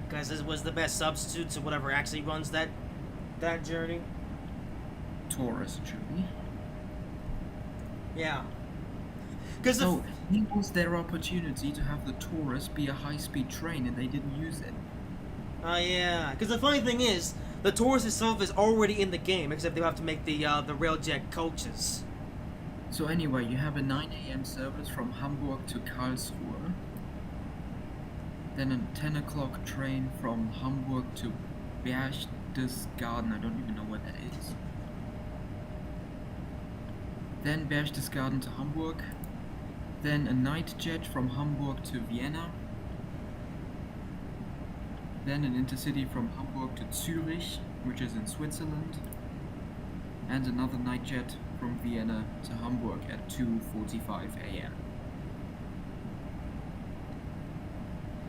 because this was the best substitute to whatever actually runs that journey. Taurus, actually. Yeah. Because So, it was their opportunity to have the Taurus be a high-speed train, and they didn't use it. yeah. Because the funny thing is, the Taurus itself is already in the game, except they have to make the railjet coaches. So anyway, you have a 9 a.m. service from Hamburg to Karlsruhe. Then a 10 o'clock train from Hamburg to Berchtesgaden. I don't even know where that is. Then Berchtesgaden to Hamburg. Then a night jet from Hamburg to Vienna. Then an intercity from Hamburg to Zurich, which is in Switzerland. And another night jet from Vienna to Hamburg at 2:45 a.m.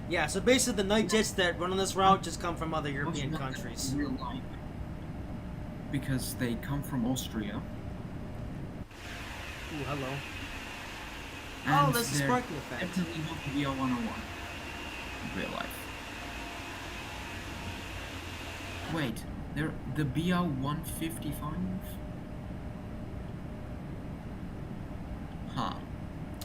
Yeah, so basically the night jets that run on this route just come from other European countries. Real life, because they come from Austria. Ooh, hello. And Oh, there's a they're sparkling effect. definitely not the VR101 in real life. Wait, they're the BR155? Huh.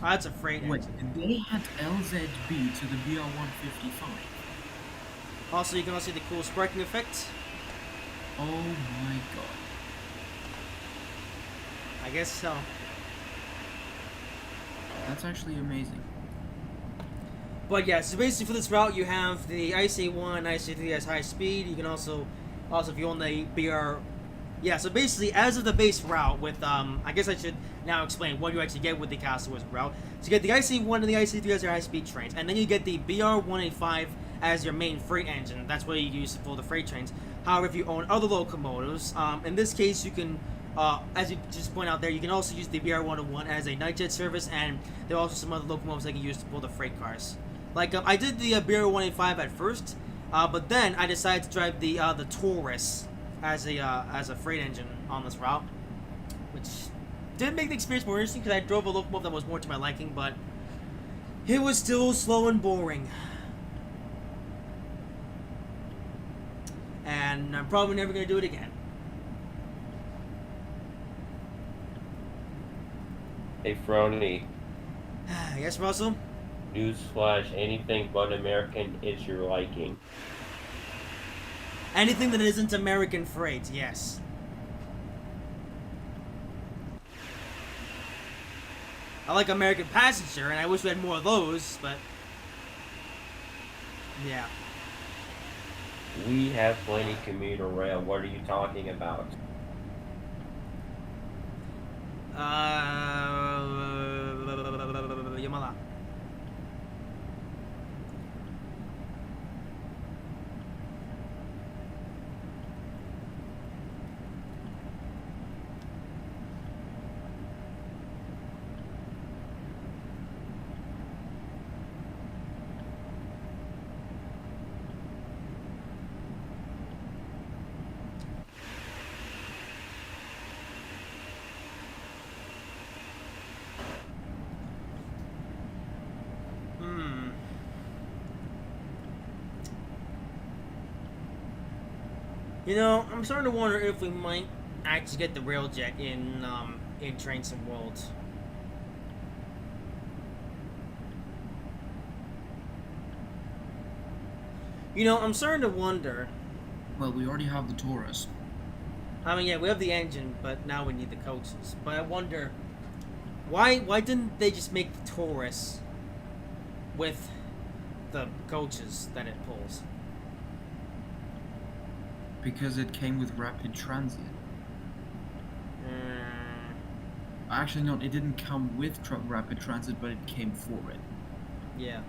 Oh, that's a freight Wait, engine. they had LZB to the BR155. Also, you can also see the cool sparking effect. Oh my god. I guess so. That's actually amazing. But yeah, so basically for this route you have the IC1, IC3 as high speed. You can also if you own the BR, yeah. So basically, as of the base route with I guess I should now explain what you actually get with the Kassel route. So you get the IC1 and the IC3 as your high speed trains, and then you get the BR185 as your main freight engine. That's what you use for the freight trains. However, if you own other locomotives, in this case you can. As you just point out there, you can also use the BR101 as a night jet service, and there are also some other locomotives that you can use to pull the freight cars. Like I did the BR185 at first, but then I decided to drive the Taurus as a freight engine on this route, which did make the experience more interesting because I drove a locomotive that was more to my liking, but it was still slow and boring. And I'm probably never gonna do it again. Hey, Frony. Yes, Russell? Newsflash, anything but American is your liking. Anything that isn't American freight, yes. I like American passenger, and I wish we had more of those, but... yeah. We have plenty commuter rail. What are you talking about? Yamala. You know, I'm starting to wonder if we might actually get the railjet in Train Sim World. You know, I'm starting to wonder. Well, we already have the Taurus. I mean, yeah, we have the engine, but now we need the coaches. But I wonder, why didn't they just make the Taurus with the coaches that it pulls? Because it came with rapid transit. Actually, no, it didn't come with rapid transit, but it came for it. Yeah.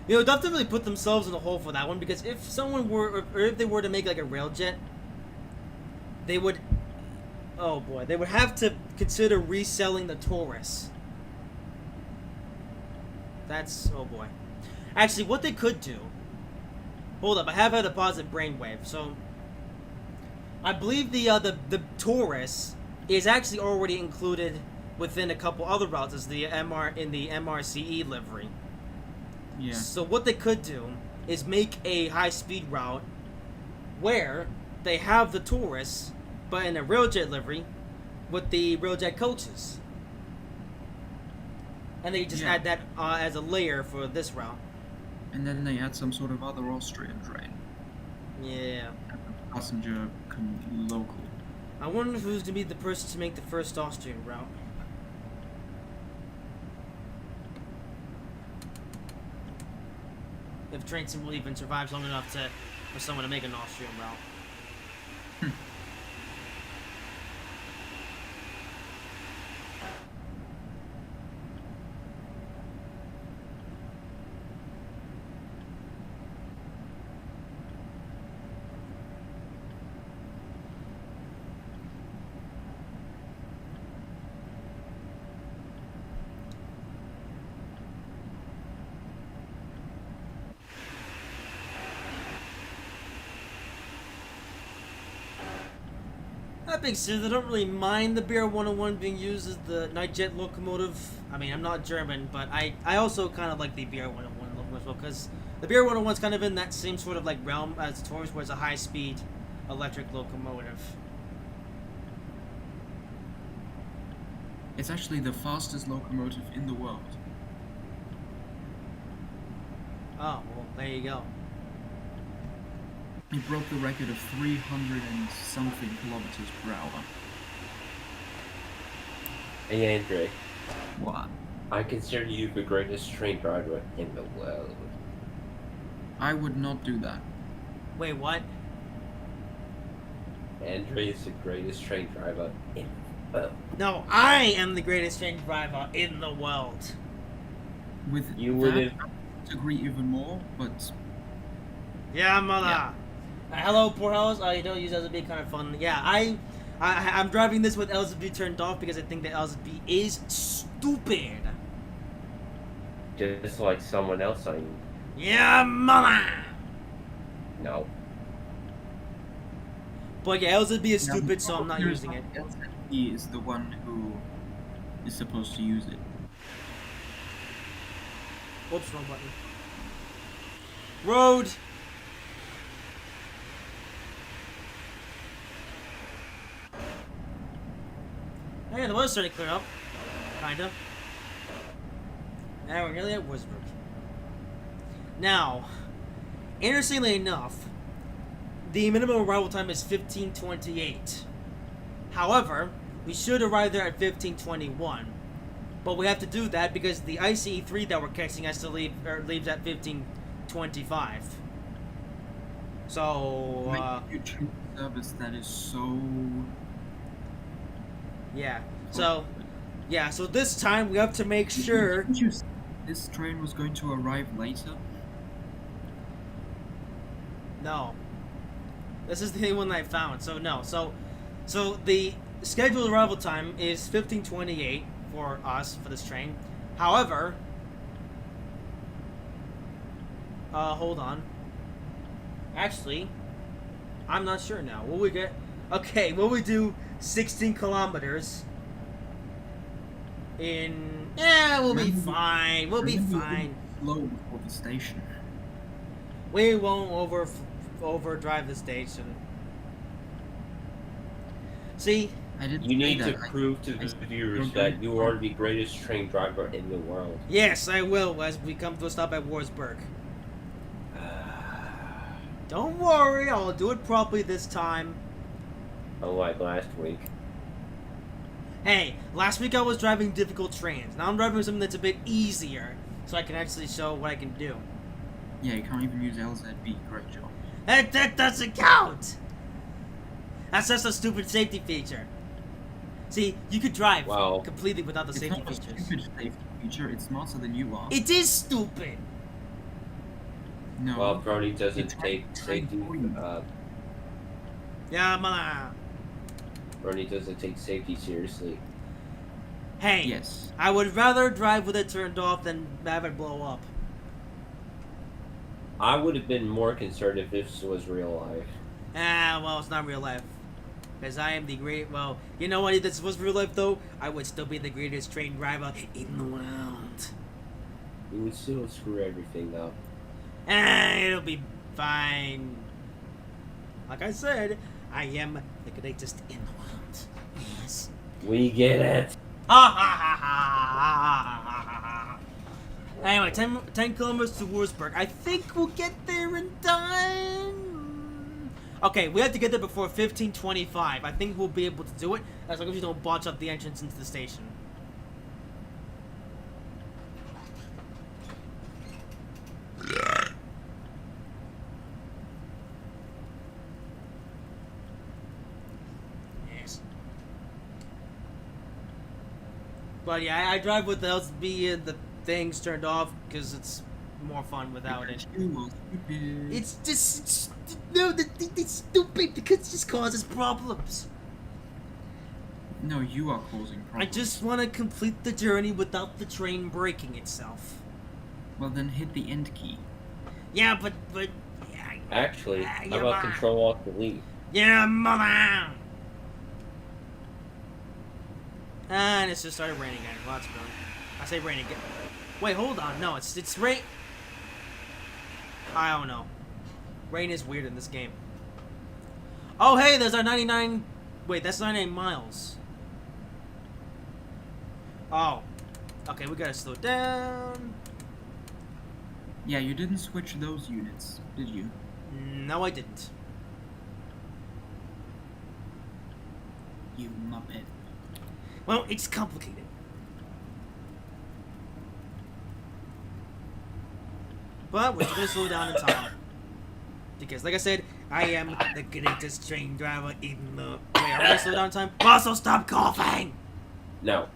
You know, they'll definitely put themselves in the hole for that one, because if someone were, or if they were to make like a railjet, they would, oh boy, they would have to consider reselling the Taurus. That's, oh boy. Actually, what they could do, hold up, I have had a positive brainwave, so I believe the Taurus is actually already included within a couple other routes as the MRCE livery. Yeah. So what they could do is make a high-speed route where they have the Taurus, but in a railjet livery with the railjet coaches. And they just add that as a layer for this route. And then they add some sort of other Austrian train. Yeah. Passenger local. I wonder who's going to be the person to make the first Austrian route. if train sim will even survive long enough for someone to make an Austrian route. That being said, I don't really mind the BR 101 being used as the night jet locomotive. I mean, I'm not German, but I also kind of like the BR 101 locomotive as well, because the BR 101 is kind of in that same sort of like realm as Taurus, where it's a high speed electric locomotive. It's actually the fastest locomotive in the world. Oh, well, there you go. It broke the record of 300 and something kilometers per hour. Hey, Andre. What? I consider you the greatest train driver in the world. I would not do that. Wait, what? Andre is the greatest train driver in the world. No, I am the greatest train driver in the world. With You that, wouldn't. I disagree even more, but Yeah, mother. Yeah. Hello, poor house. You don't use LZB, kind of fun. Yeah, I'm driving this with LZB turned off because I think that LZB is stupid. Just like someone else I knew. Yeah, mama. No. But yeah, LZB is Yeah, stupid, so I'm not here's using it. He is the one who is supposed to use it. Whoops, wrong button. Road. Oh, yeah, the weather's starting to clear up. Kinda. And we're nearly at Wurzburg. Now, interestingly enough, the minimum arrival time is 15:28. However, we should arrive there at 15:21. But we have to do that because the ICE3 that we're catching has to leave, or leaves at 15:25. So, You choose a service that is so. yeah. So this time we have to make sure. Didn't you say this train was going to arrive later? No. This is the only one I found. So no. So the scheduled arrival time is 15:28 for us for this train. However, hold on. Actually, I'm not sure now. Will we get? Okay, will we do 16 kilometers? We'll be fine. We'll be fine. Slow before the station. We won't overdrive the station. See, I didn't You say need to that. prove to the viewers that you are the greatest train driver in the world. yes, I will as we come to a stop at Wurzburg. Don't worry, I'll do it properly this time. Unlike last week. Hey, last week I was driving difficult trains. Now I'm driving something that's a bit easier, so I can actually show what I can do. Yeah, you can't even use LZB. Great job. That doesn't count! That's just a stupid safety feature. See, you could drive Well, completely without the It's safety not a features. stupid safety feature. It's smarter than you are. It is stupid! No. well, Brody doesn't It's take safety. Yeah, man. Brody doesn't take safety seriously. Hey, Yes. I would rather drive with it turned off than have it blow up. I would have been more concerned if this was real life. Well, it's not real life. Because I am the great, well, you know what, if this was real life though, I would still be the greatest train driver in the world. You would still screw everything up. It'll be fine. Like I said, I am the greatest in the world. Yes. We get it. Ha ha ha ha ha ha. Anyway, 10 kilometers to Wurzburg. I think we'll get there in time. Okay, we have to get there before 15:25. I think we'll be able to do it as long as we don't botch up the entrance into the station. But yeah, I drive with the LSB and the things turned off because it's more fun without it. You are stupid. It's just no, it's stupid because it just causes problems. No, you are causing I problems. just want to complete the journey without the train breaking itself. Well, then hit the end key. Yeah, but yeah, Actually, yeah, how about Control Alt Delete? yeah, mother. And it's just started raining again. Well, that's good. I say raining again. Wait, hold on. No, it's rain. I don't know. Rain is weird in this game. Oh, hey, there's our 99. Wait, that's 99 miles. Oh. Okay, we gotta slow down. Yeah, you didn't switch those units, did you? No, I didn't. You muppet. Well, it's complicated. But we're gonna slow down in time. Because, like I said, I am the greatest train driver in the... Wait, are we gonna slow down in time? Also, stop coughing! No.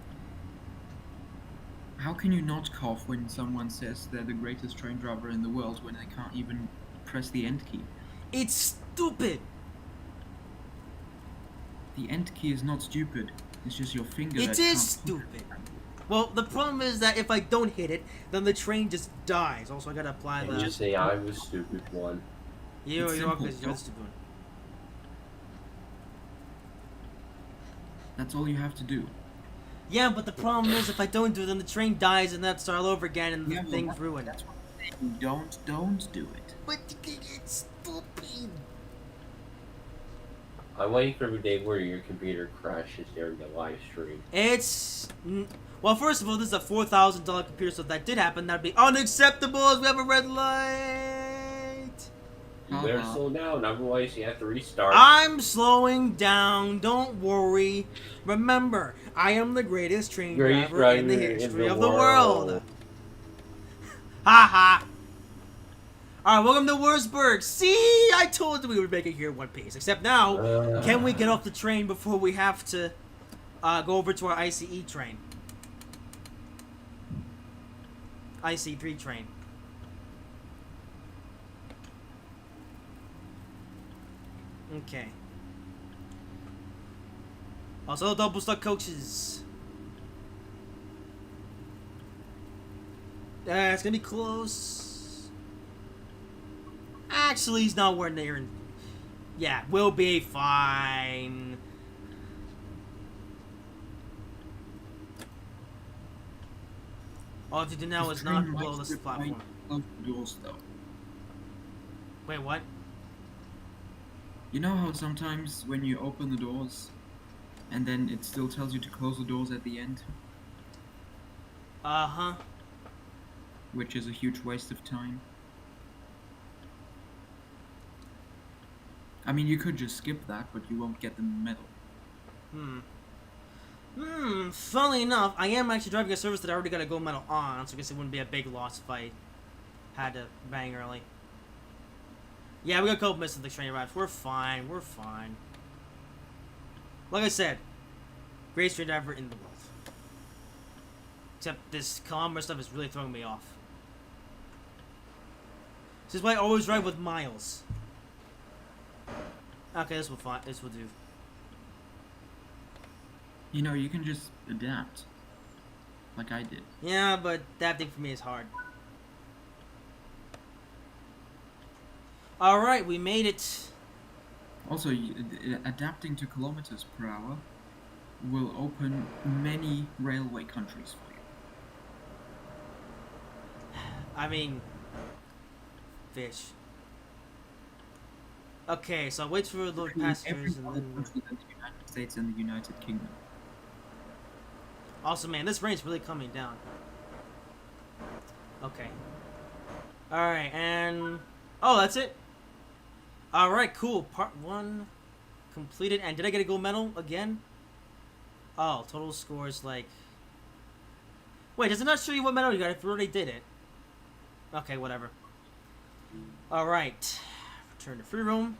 How can you not cough when someone says they're the greatest train driver in the world when they can't even press the end key? It's stupid! The end key is not stupid. It's just your finger It that is can't stupid. Well, the problem is that if I don't hit it, then the train just dies. Also, I gotta apply And the... just say I'm the stupid one. You're It's simple, the don't- stupid one. That's all you have to do. Yeah, but the problem is if I don't do it, then the train dies and that's all over again and the Yeah, well, thing's ruined. That's what I'm saying. Don't do it. But it's stupid. I'm waiting for every day where your computer crashes during the live stream. It's... Well, first of all, this is a $4,000 computer, so if that did happen, that'd be unacceptable as we have a red light. You better slow down, otherwise you have to restart. I'm slowing down, don't worry. Remember, I am the greatest train driver in the history of the world. Ha ha. Alright, welcome to Würzburg. See, I told you we would make it here in one piece. Except now, can we get off the train before we have to go over to our ICE train? IC3 train. Okay. Also, double stuck coaches. It's gonna be close. Actually, he's not wearing there. Yeah, we'll be fine. All you have to do now is not blow this platform. Close the doors, though. Wait, what? You know how sometimes when you open the doors, and then it still tells you to close the doors at the end, Uh-huh. which is a huge waste of time. I mean, you could just skip that, but you won't get the medal. Funnily enough, I am actually driving a service that I already got a gold medal on, so I guess it wouldn't be a big loss if I had to bang early. Yeah, we got a couple misses the train arrives. We're fine, we're fine. Like I said, greatest train driver in the world. Except this kilometer stuff is really throwing me off. This is why I always ride with miles. Okay, this will fine. This will do. You know, you can just adapt. Like I did. Yeah, but adapting for me is hard. Alright, we made it. Also, adapting to kilometers per hour will open many railway countries for you. I mean, fish. Okay, so I'll wait for the passengers and Every then... country than the United States and the United Kingdom. Also, man, this rain's really coming down. Okay. Alright, and... Oh, that's it? Alright, cool. Part 1 completed. And did I get a gold medal again? Oh, total score is like... Wait, does it not show you what medal you got if you already did it? Okay, whatever. Alright. Return to free room.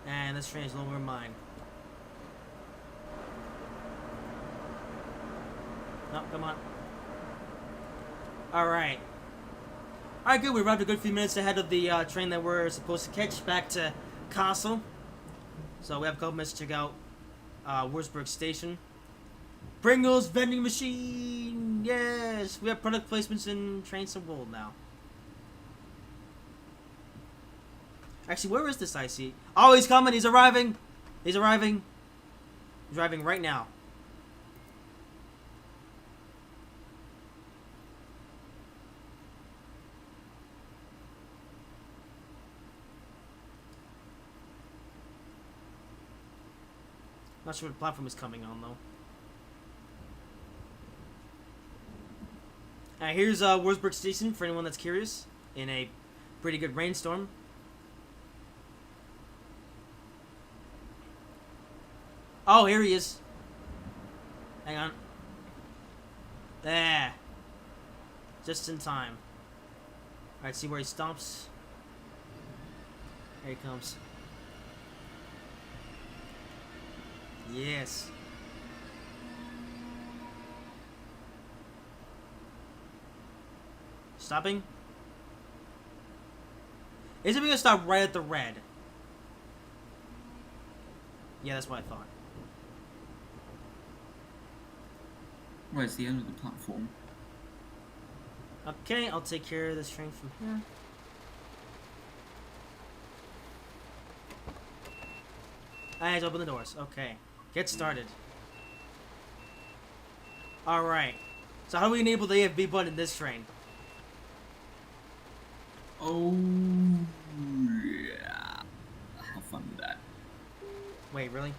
And this train is no longer mine. No, come on. Alright. Alright, good. We arrived a good few minutes ahead of the train that we're supposed to catch back to Kassel. So we have a couple minutes to check out Wurzburg station. Pringles vending machine! Yes! We have product placements in Trains and World now. Actually, where is this IC? Oh, he's coming! He's arriving! He's arriving! He's arriving right now. Not sure what platform is coming on, though. Alright, here's Würzburg Station, for anyone that's curious, in a pretty good rainstorm. Oh, here he is. Hang on. There. Just in time. Alright, see where he stops. Here he comes. Yes. Stopping? Is it going to stop right at the red? Yeah, that's what I thought. Well, it's the end of the platform. Okay, I'll take care of this train from here. I had to open the doors. Okay. Get started. Alright. So how do we enable the AFB button in this train? Oh, yeah. Have fun with that. Wait, really?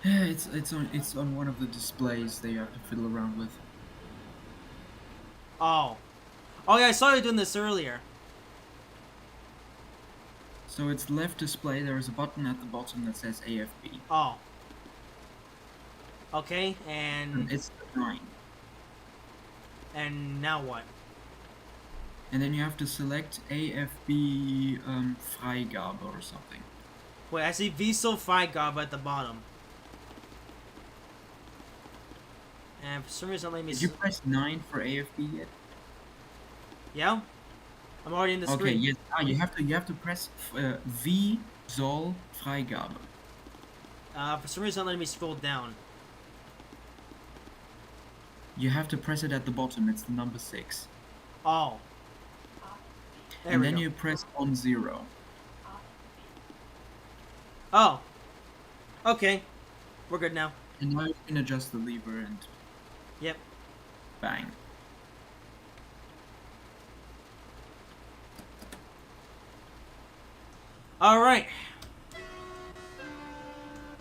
Yeah, it's on one of the displays that you have to fiddle around with. Oh. Oh yeah, I saw you doing this earlier. So it's left display. There is a button at the bottom that says AFB. Oh. Okay, and It's 9. and now what? And then you have to select AFB Freigabe or something. Wait, I see Diesel Freigabe at the bottom. And for some reason, let me. Did you press 9 for AFB yet? Yeah. I'm already in the Okay, screen. yes. Ah, you have to press V Zoll Freigabe. For some reason, let me scroll down. You have to press it at the bottom. It's the number 6. Oh. There And we then go. you press on 0. Oh. Okay. We're good now. And now you can adjust the lever and Yep. bang. Alright.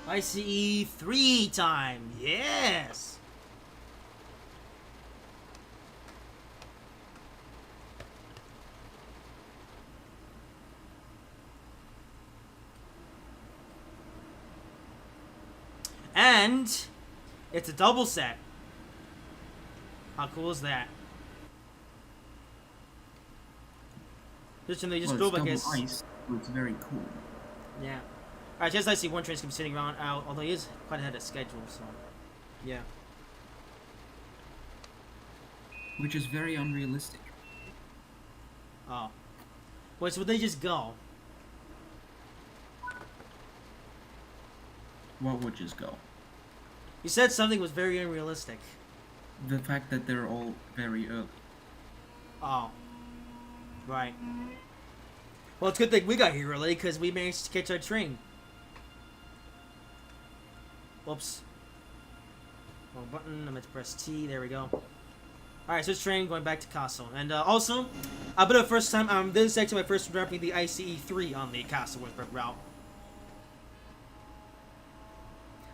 ICE 3 time. Yes. And it's a double set. How cool is that? Just when they just Well, build, it's I double guess. ice, so it's very cool. Yeah. Alright, just I see one train's gonna be sitting around out, although he is quite ahead of schedule, so yeah. Which is very unrealistic. Oh. Wait, so would they just go? What would just go? You said something was very unrealistic. The fact that they're all very early. Oh. Right. Well, it's a good thing we got here early, because we managed to catch our train. Whoops. Wrong button, I meant to press T, there we go. Alright, so this train going back to Kassel. And also, I believe the first time, this is actually my first time dropping the ICE 3 on the Kassel-Würzburg route.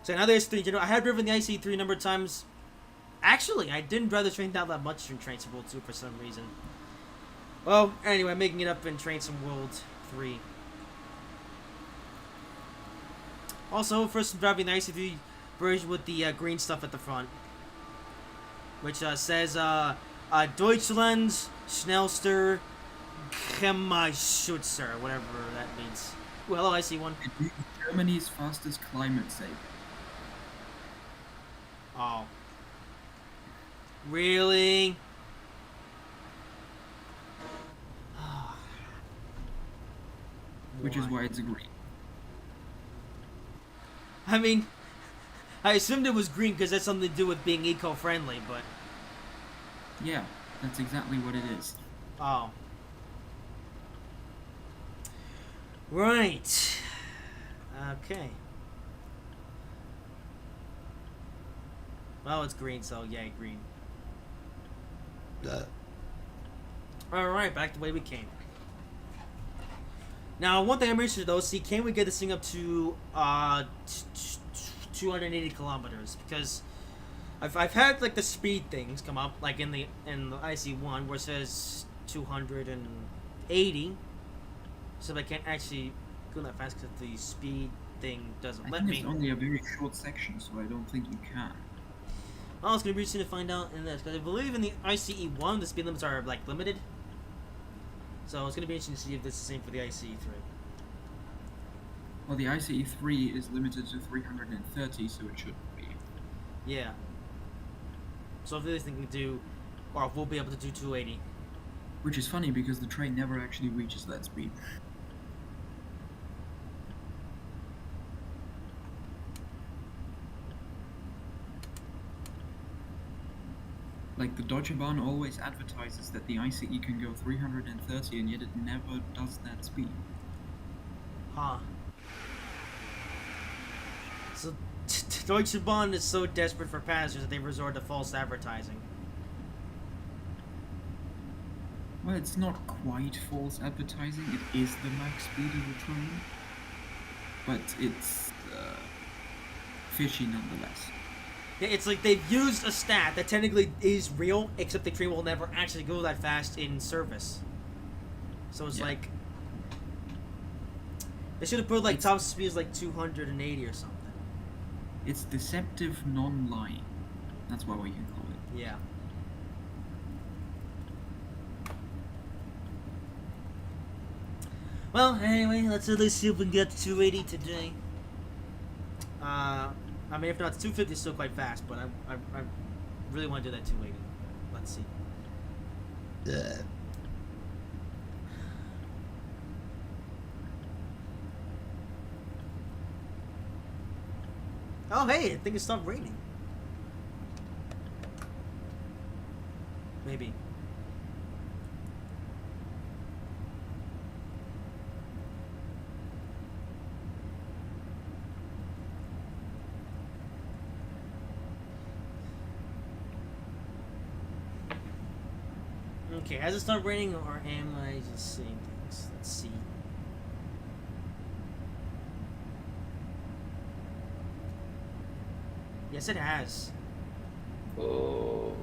So now there's 3 in general. I have driven the ICE 3 a number of times. Actually, I didn't drive the train that much in Trains World 2 for some reason. Well, anyway, making it up in Trains World 3. Also, first driving the ICE 3 version with the green stuff at the front. Which says, Deutschland, Schnellster, Klimaschützer, whatever that means. Well, hello, I see one. It means Germany's fastest climate saver. Oh. Really? Which is why it's green. I mean, I assumed it was green because that's something to do with being eco-friendly, but... Yeah, that's exactly what it is. Oh. Right. Okay. Well, it's green, so yeah, green. Alright, back the way we came. Now, one thing I'm interested though, see, can we get this thing up to 280 kilometers? Because I've had like the speed things come up, like in the IC1 where it says 280. So I can't actually go that fast because the speed thing doesn't let me. It's only a very short section, so I don't think you can. Well, it's gonna be interesting to find out in this because I believe in the ICE1 the speed limits are like limited. So it's gonna be interesting to see if this is the same for the ICE3. Well, the ICE3 is limited to 330, so it shouldn't be. Yeah. So if this thing can do, or if we'll be able to do 280. Which is funny because the train never actually reaches that speed. Like, the Deutsche Bahn always advertises that the ICE can go 330, and yet it never does that speed. Huh. So, Deutsche Bahn is so desperate for passengers that they resort to false advertising. Well, it's not quite false advertising, it is the max speed of the train. But it's fishy nonetheless. Yeah, it's like they've used a stat that technically is real, except the train will never actually go that fast in service. So it's like... They should have put like top speed is like 280 or something. It's deceptive non-lying. That's what we can call it. Yeah. Well, anyway, let's at least see if we can get to 280 today. I mean, if not, 250 is still quite fast, but I really want to do that 280. Let's see. Oh, hey, I think it stopped raining. Maybe. Okay, has it started raining or am I just seeing things? Let's see. Yes, it has. Oh.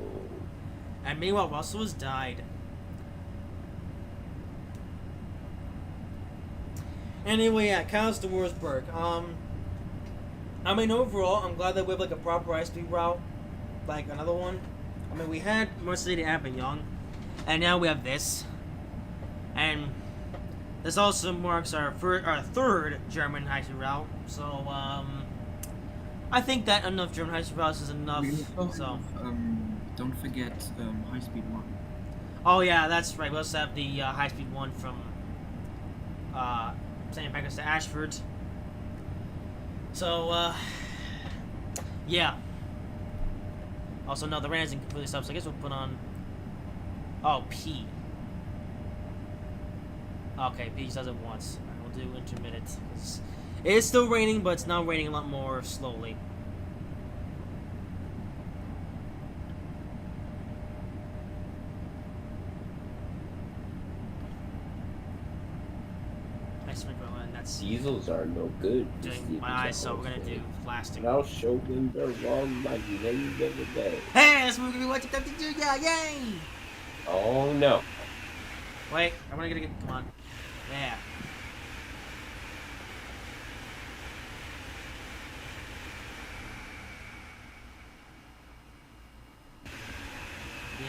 And meanwhile, Russell has died. Anyway, yeah, Kassel to Würzburg. I mean, overall, I'm glad that we have like a proper high-speed route, like another one. I mean, we had Mercedes Avignon, and now we have this. And this also marks our third German high-speed route. So, I think that enough German high-speed routes is enough. So, don't forget high-speed 1. Oh yeah, that's right. We also have the high-speed one from St. Pancras to Ashford. So, yeah. Also, no, the ran isn't completely stopped, so I guess we'll put on... Oh, P. Okay, P just does it once. Alright, we'll do intermittent. It is still raining, but it's now raining a lot more slowly. Diesels are no good. Doing my eyes, so we're gonna do blasting. And I'll show them they're wrong by the end of the day. Hey, that's what we're gonna be watching something to do, yeah, yay! Oh no. Wait, I wanna get, come on. Yeah.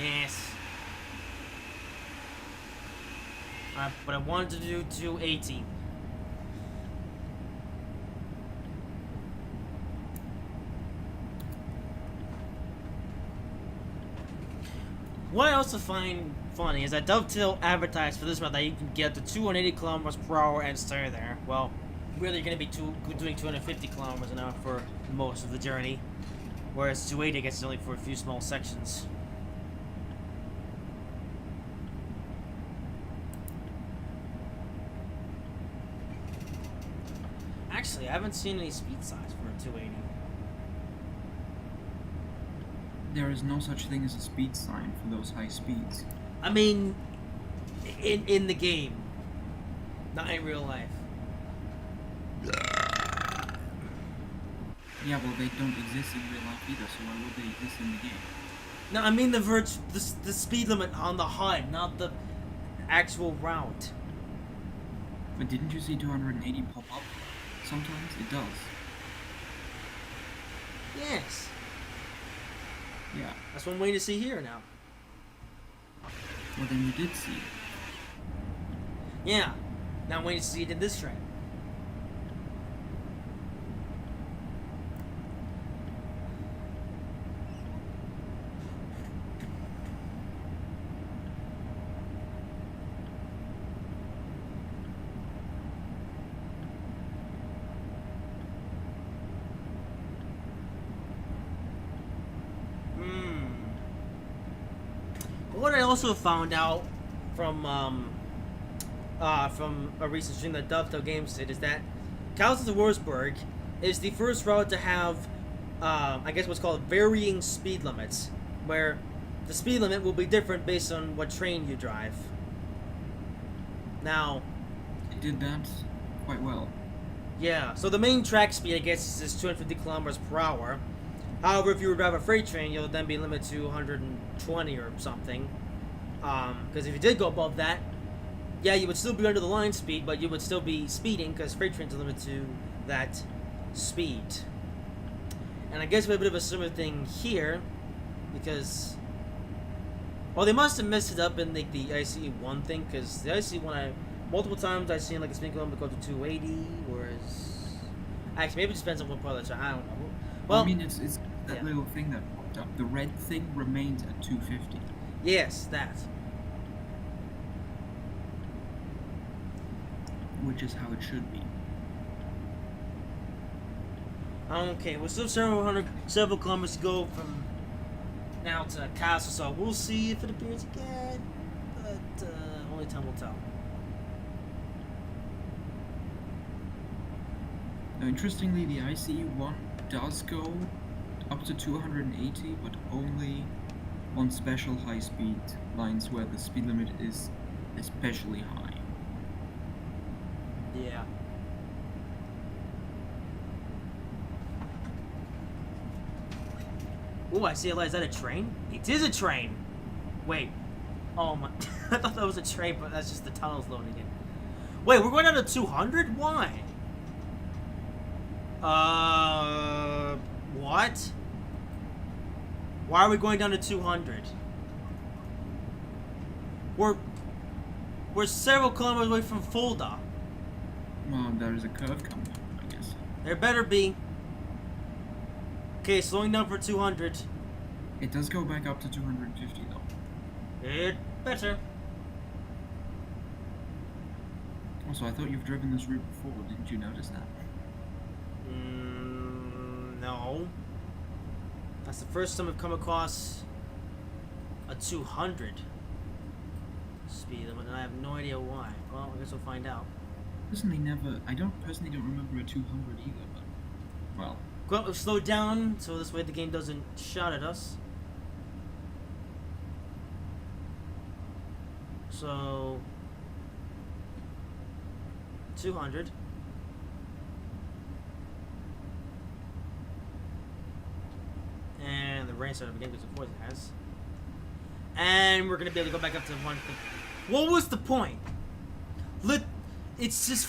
Yes. But I wanted to do 280. What I also find funny is that Dovetail advertised for this route that you can get to 280 kilometers per hour and stay there. Well, really you're going to be doing 250 kilometers an hour for most of the journey, whereas 280 gets only for a few small sections. Actually, I haven't seen any speed signs for a 280. There is no such thing as a speed sign for those high speeds. I mean, in the game, not in real life. Yeah, well, they don't exist in real life either, so why would they exist in the game? No, I mean the speed limit on the HUD, not the actual route. But didn't you see 280 pop up? Sometimes it does. Yes. Yeah. That's what I'm waiting to see here now. Well, then you did see it. Yeah. Now I'm waiting to see it in this train. What I also found out from a recent stream that Dovetail Games did is that Kassel to Wurzburg is the first route to have, I guess what's called varying speed limits, where the speed limit will be different based on what train you drive. Now, It did that quite well. yeah, so the main track speed, I guess, is 250 kilometers per hour. However, if you drive a freight train, you'll then be limited to 120 or something. Because if you did go above that, yeah, you would still be under the line speed, but you would still be speeding because freight trains are limited to that speed. And I guess we have a bit of a similar thing here, because, well, they must have messed it up in the ICE1 thing, because the ICE1, multiple times I've seen like a speed limit go to 280, whereas actually maybe it just depends on what part of the train. I don't know. Well, I mean, it's that yeah. little thing that popped up. The red thing remains at 250. Yes, that. Which is how it should be. Okay, we're still several kilometers to go from now to Kassel, so we'll see if it appears again, but only time will tell. Now, interestingly, the ICE1 does go up to 280, but only on special high-speed lines where the speed limit is especially high. Yeah. Oh, I see a light. Is that a train? It is a train! Wait. Oh my. I thought that was a train, but that's just the tunnels loading in. Wait, we're going down to 200? Why? What? Why are we going down to 200? We're several kilometers away from Fulda. Well, there's a curve coming up, I guess. There better be. Okay, slowing down for 200. It does go back up to 250, though. It better. Also, I thought you've driven this route before. Didn't you notice that? No. That's the first time I've come across a 200 speed limit, and I have no idea why. Well, I guess we'll find out. Personally, I personally don't remember a 200 either, but, well. Well, we've slowed down, so this way the game doesn't shout at us. So 200. And the rain started again because of course it has. And we're gonna be able to go back up to 150. What was the point? It's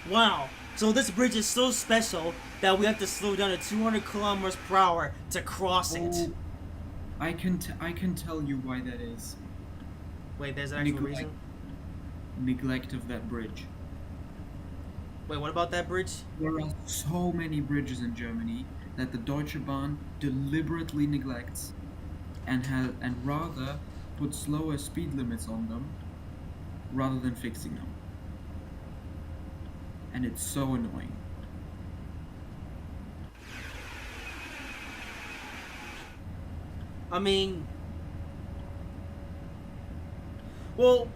wow. So this bridge is so special that we have to slow down to 200 kilometers per hour to cross it. Oh, I can tell you why that is. Wait, there's an actual reason? Neglect of that bridge. Wait, what about that bridge? There are so many bridges in Germany that the Deutsche Bahn deliberately neglects. and rather put slower speed limits on them rather than fixing them. And it's so annoying. I mean, well,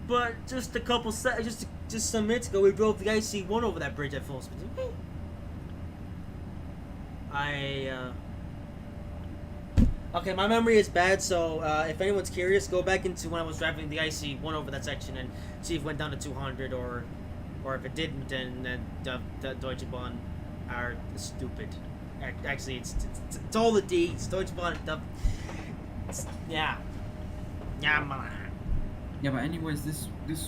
but just a couple just some minutes ago, we drove the IC1 over that bridge at full speed. Okay, my memory is bad, so if anyone's curious, go back into when I was driving the IC1 over that section and see if it went down to 200 or if it didn't, and then the Deutsche Bahn are stupid. Actually, it's all the D's. Deutsche Bahn, yeah, man. Yeah, but anyways, this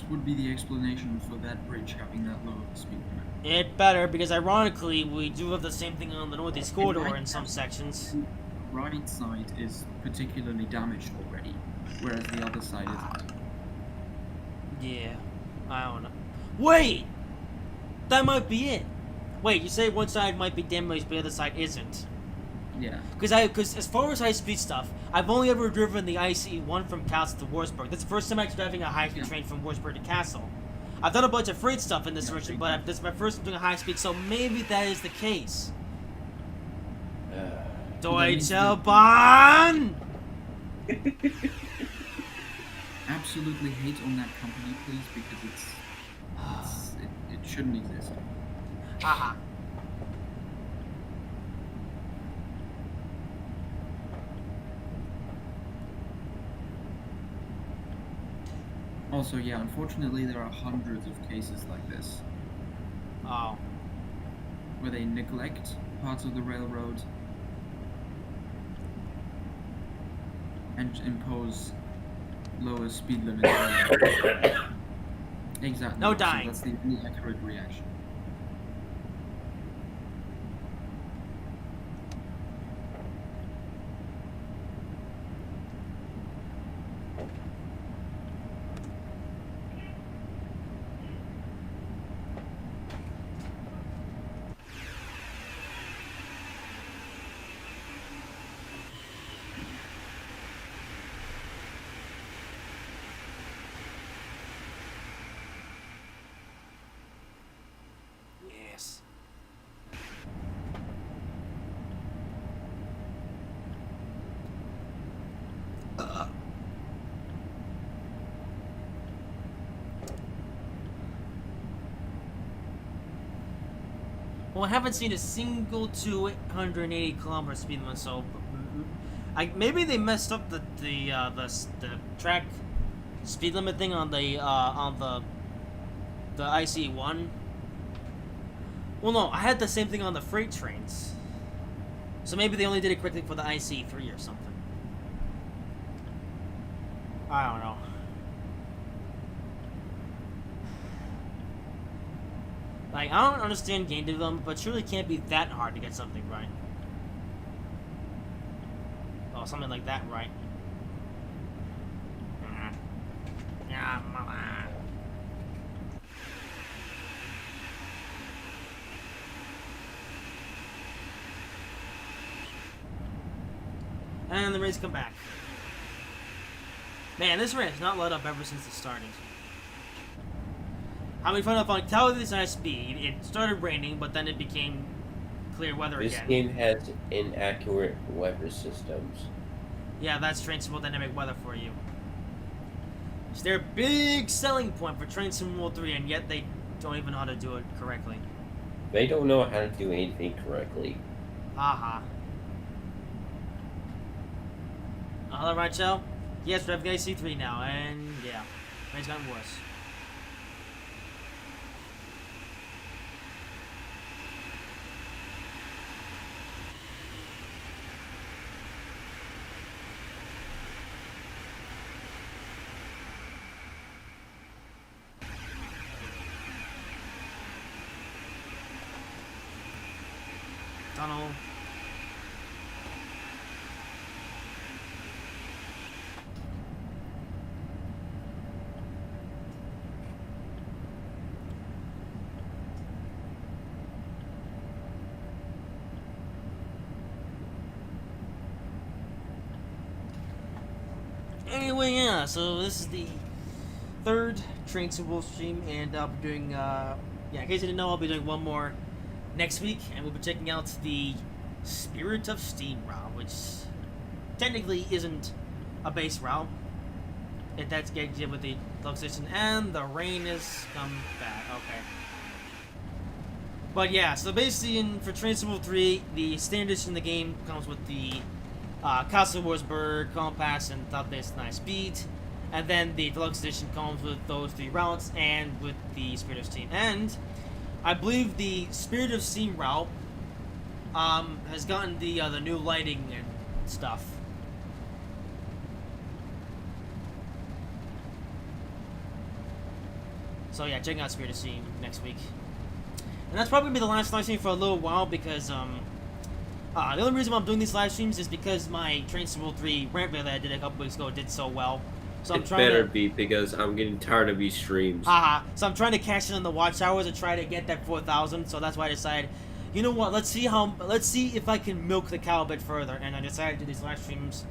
would be the explanation for that bridge having that low speed limit. It better, because ironically, we do have the same thing on the Northeast Corridor in some sections. The right side is particularly damaged already, whereas the other side isn't. Yeah, I don't know. Wait! That might be it. Wait, you say one side might be damaged, but the other side isn't. Yeah. Because as far as high-speed stuff, I've only ever driven the ICE-1 from Kassel to Wurzburg. That's the first time I'm driving a high-speed train from Wurzburg to Kassel. I've done a bunch of freight stuff in this direction, but this is my first time doing a high-speed, so maybe that is the case. Deutsche Bahn! Absolutely hate on that company, please, because it shouldn't exist. Haha. Also, yeah, unfortunately there are hundreds of cases like this. Oh. Where they neglect parts of the railroad and impose lower speed limits. Exactly. No So dying. that's the only accurate reaction. Yes. Well, I haven't seen a single 280 kilometer speed limit, so maybe they messed up the track speed limit thing on the IC1. Well, no, I had the same thing on the freight trains, so maybe they only did it quickly for the IC3 or something. I don't know. Like, I don't understand game development, but surely it can't be that hard to get something right. Oh, something like that right. Yeah, mama. And the race come back. Man, this race has not let up ever since it started. How many fun up on this high speed? It started raining, but then it became clear weather This again. game has inaccurate weather systems. Yeah, that's Train Sim Dynamic weather for you. It's their big selling point for Train Sim World 3, and yet they don't even know how to do it correctly. They don't know how to do anything correctly. Haha. Hello, Rachel? Yes, we have the IC3 now, and yeah, it's gotten worse. Tunnel. anyway, yeah, so this is the third Train to Wolf stream, and I'll be doing, yeah, in case you didn't know, I'll be doing one more next week, and we'll be checking out the Spirit of Steam route, which technically isn't a base route. That's getting with the deluxe edition, and the rain has come back. Okay. But yeah, so basically for Train to Wolf 3, the standard edition of the game comes with the Kassel, Wurzburg, Compass, and Top Base 9 Speed. And then the deluxe edition comes with those 3 routes and with the Spirit of Steam. And I believe the Spirit of Steam route has gotten the new lighting and stuff. So yeah, check out Spirit of Steam next week. And that's probably going to be the last live stream for a little while because the only reason why I'm doing these live streams is because my Train to Wolf 3 rant video that I did a couple weeks ago did so well. So I'm trying better to be because I'm getting tired of these streams. So I'm trying to cash in on the watch hours and try to get that 4,000. So that's why I decided, you know what? Let's see if I can milk the cow a bit further. And I decided to do these live streams.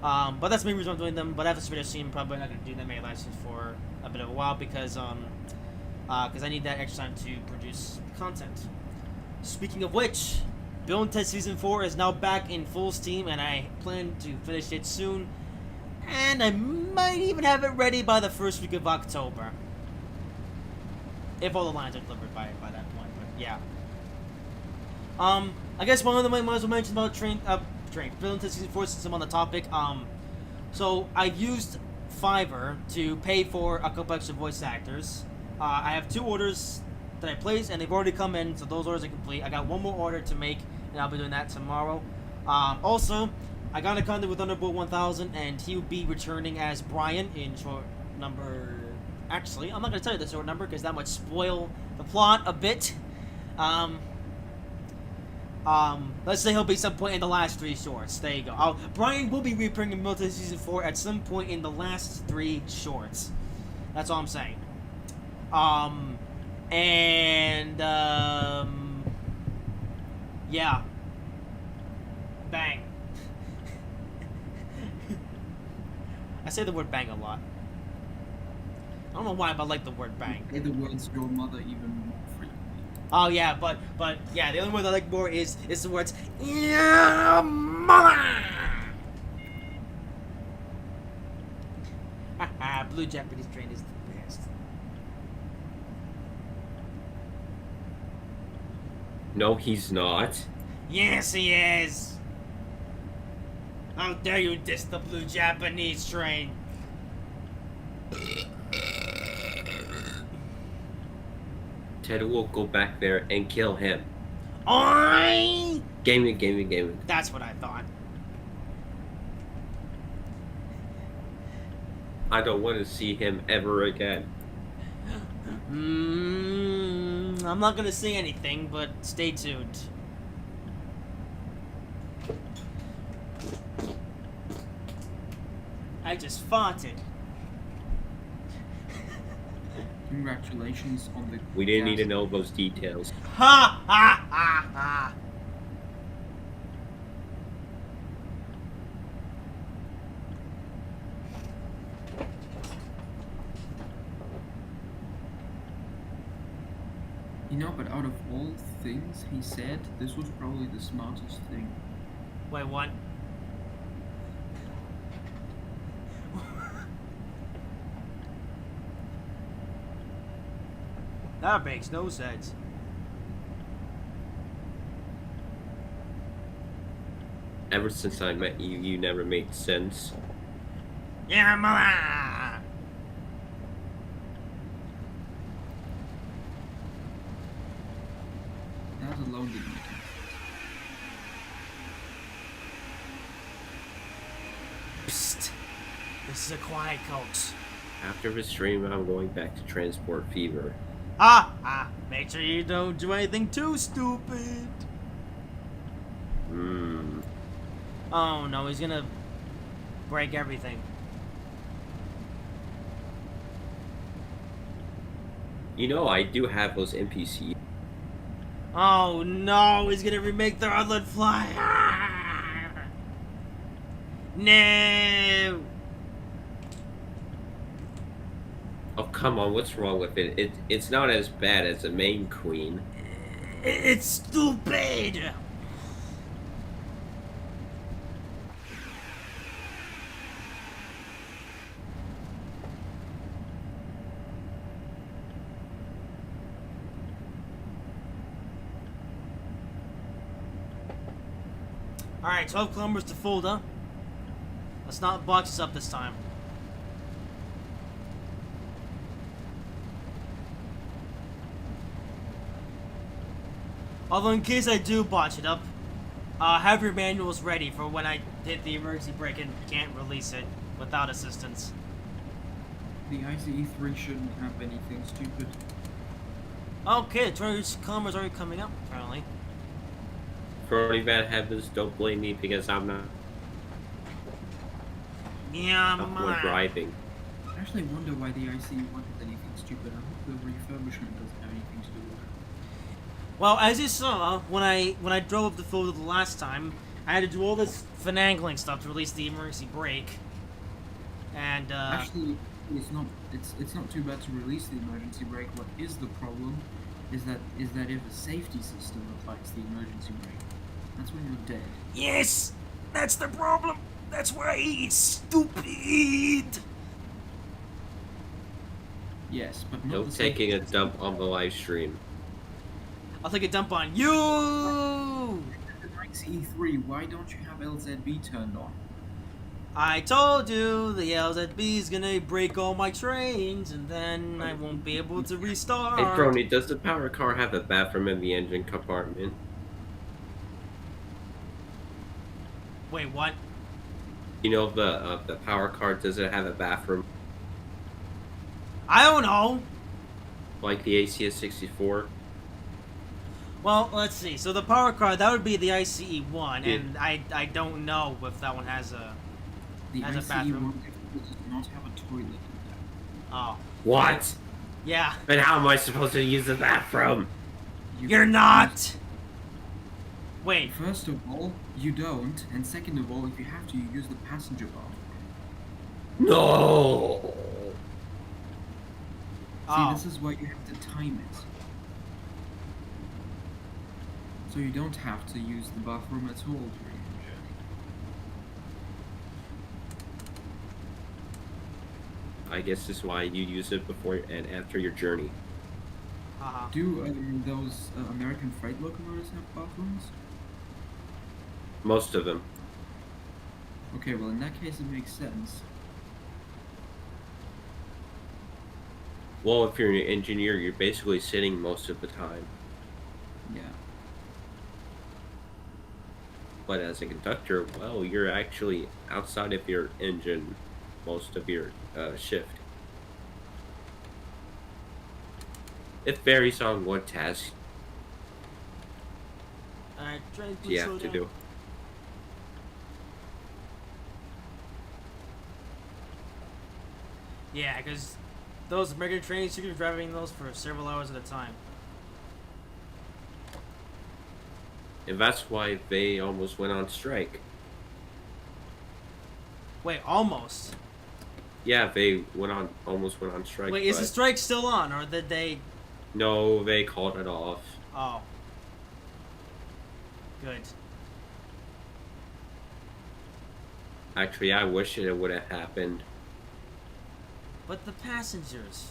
But that's the main reason I'm doing them. But after Spirit of Steam, I'm probably not going to do that many live streams for a bit of a while because I need that extra time to produce content. Speaking of which, Bill and Ted Season 4 is now back in full steam, and I plan to finish it soon. And I might even have it ready by the first week of October. If all the lines are delivered by that point, but yeah. I guess one of them I might as well mention about Bill and Ted Season 4 since I'm on the topic. So I've used Fiverr to pay for a couple extra voice actors. I have 2 orders that I placed, and they've already come in, so those orders are complete. I got 1 more order to make, and I'll be doing that tomorrow. Also, I got a contact with Thunderbolt 1000, and he will be returning as Brian in short number... Actually, I'm not going to tell you the short number, because that might spoil the plot a bit. Let's say he'll be some point in the last 3 shorts. There you go. Brian will be reappearing in Military Season 4 at some point in the last 3 shorts. That's all I'm saying. Yeah. Bang. I say the word bang a lot. I don't know why, but I like the word bang. Say the words your mother even more frequently. Oh yeah, but yeah, the only word I like more is the words yeah, mother. Haha, Blue Japanese train is the best. No, he's not. Yes, he is. How dare you diss the Blue Japanese train? Ted will go back there and kill him. Oi! Gaming. That's what I thought. I don't want to see him ever again. I'm not gonna say anything, but stay tuned. I just farted. Congratulations on the... We didn't need to know those details. Ha ha ha ha! You know, but out of all things he said, this was probably the smartest thing. Wait, what? That makes no sense. Ever since I met you, you never made sense. Yeah, mama! That alone didn't make sense. Psst. This is a quiet coach. After the stream, I'm going back to Transport Fever. Make sure you don't do anything too stupid. Oh no, he's gonna break everything. You know, I do have those NPCs. Oh no, he's gonna remake the Outlet Fly. No! Oh, come on, what's wrong with it? It's not as bad as the main queen. It's stupid! Alright, 12 kilometers to Fulda. Let's not box this up this time. Although in case I do botch it up, have your manuals ready for when I hit the emergency brake and can't release it without assistance. The ICE-3 shouldn't have anything stupid. Okay, the 20 kilometers already coming up, apparently. For any bad habits, don't blame me because I'm not Yeah, more driving. I actually wonder why the ICE wanted anything stupid. I hope the refurbishment doesn't have anything to do with it. Well, as you saw, when I drove up the Fulda the last time, I had to do all this finagling stuff to release the emergency brake. And Actually, it's not too bad to release the emergency brake. What is the problem is that if a safety system applies the emergency brake, that's when you're dead. yes, that's the problem. That's why it's stupid. Yes, but not No the taking safety a dump on the live stream. I'll take a dump on you. The ICE-3, why don't you have LZB turned on? I told you the LZB is gonna break all my trains, and then I won't be able to restart. Hey, Crony, does the power car have a bathroom in the engine compartment? Wait, what? You know the power car, does it have a bathroom? I don't know. Like the ACS 64? Well, let's see. So the power car, that would be the ICE-1, Yeah. and I don't know if that one has a... The As a ICE-1 bathroom. does not have a toilet in there. Oh. What? Yeah. And how am I supposed to use the bathroom? You're not! Wait. First of all, you don't, and second of all, if you have to, you use the passenger bathroom. No! Oh. See, this is why you have to time it. So you don't have to use the bathroom at all during your journey. I guess this is why you use it before and after your journey. Uh-huh. Do those American freight locomotives have bathrooms? Most of them. Okay, well in that case it makes sense. Well, if you're an engineer, you're basically sitting most of the time. Yeah. But as a conductor, well, you're actually outside of your engine most of your shift. It varies on what task Alright, train, please you slow have to down. do. Yeah, because those American trains, you can be driving those for several hours at a time. And that's why they almost went on strike. Wait, almost. Yeah, they almost went on strike. Wait, is the but strike still on, or did they... no, they called it off. Oh. Good. Actually, I wish it would have happened. But the passengers...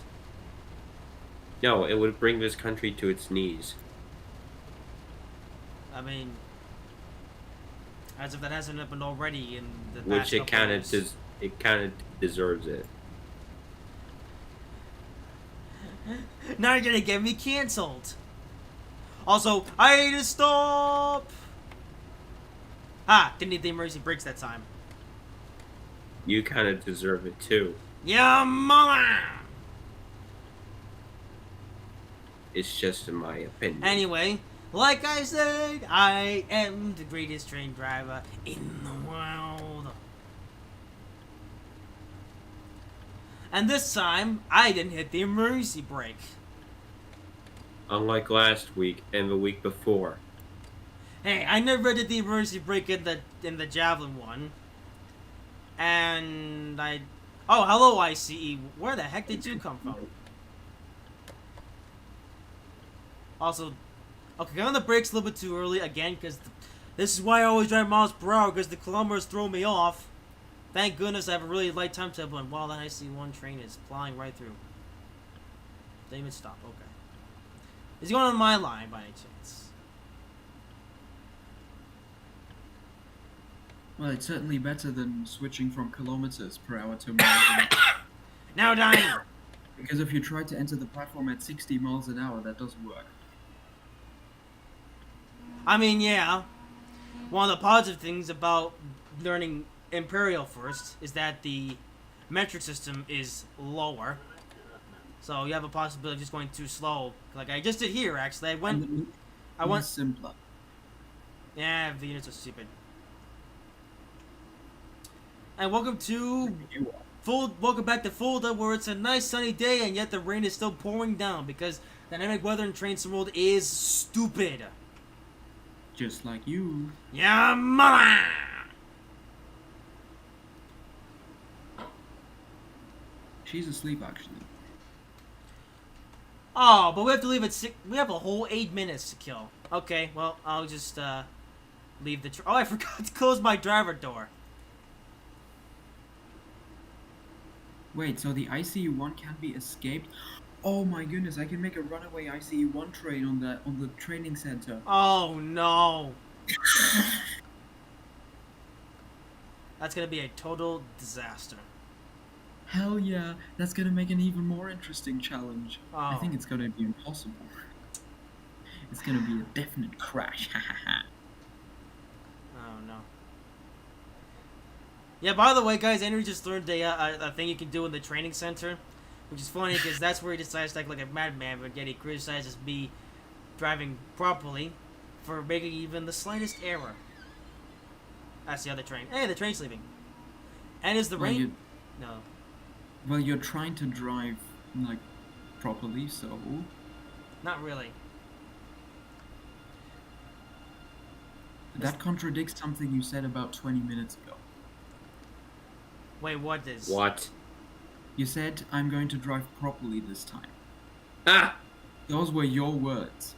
No, it would bring this country to its knees. I mean... As if that hasn't happened already in the past Which it couple kind years. of deserves it. Now you're gonna get me cancelled. Also, I need to stop. Ah, didn't need the emergency brakes that time. You kind of deserve it too. Yeah, mama. It's just in my opinion. Anyway, like I said, I am the greatest train driver in the world. And this time, I didn't hit the emergency brake. Unlike last week and the week before. Hey, I never did the emergency brake in the Javelin one. And I Oh, hello, ICE. Where the heck did you come from? Also, okay, got on the brakes a little bit too early again, because this is why I always drive miles per hour, because the kilometers throw me off. Thank goodness I have a really light timetable, and wow, that IC1 train is flying right through. Didn't even stop, okay. Is he going on my line by any chance? Well, it's certainly better than switching from kilometers per hour to miles an hour. Now dying! Because if you try to enter the platform at 60 miles an hour, that doesn't work. I mean, yeah. One of the positive things about learning Imperial first is that the metric system is lower. So you have a possibility of just going too slow. Like I just did here, actually. I went simpler. Yeah, the units are stupid. And welcome back to Fulda, where it's a nice sunny day, and yet the rain is still pouring down because dynamic weather in Train Sim World is stupid. Just like you. Yeah, mama! She's asleep, actually. Oh, but we have to leave at 6. We have a whole 8 minutes to kill. Okay, well, I'll just leave the. Oh, I forgot to close my driver door. Wait, so the ICE-1 can be escaped? Oh my goodness, I can make a runaway ICE-1 train on the training center. Oh no. That's gonna be a total disaster. Hell yeah, that's gonna make an even more interesting challenge. Oh. I think it's gonna be impossible. It's gonna be a definite crash. Oh no. Yeah, by the way, guys, Andrew just learned a thing you can do in the training center, which is funny because that's where he decides to act like a madman, but yet he criticizes me driving properly for making even the slightest error. That's the other train. Hey, the train's leaving. And is the rain? No. Well, you're trying to drive, like, properly, so... Not really. That contradicts something you said about 20 minutes ago. Wait, what is? What? You said, I'm going to drive properly this time. Ah! Those were your words.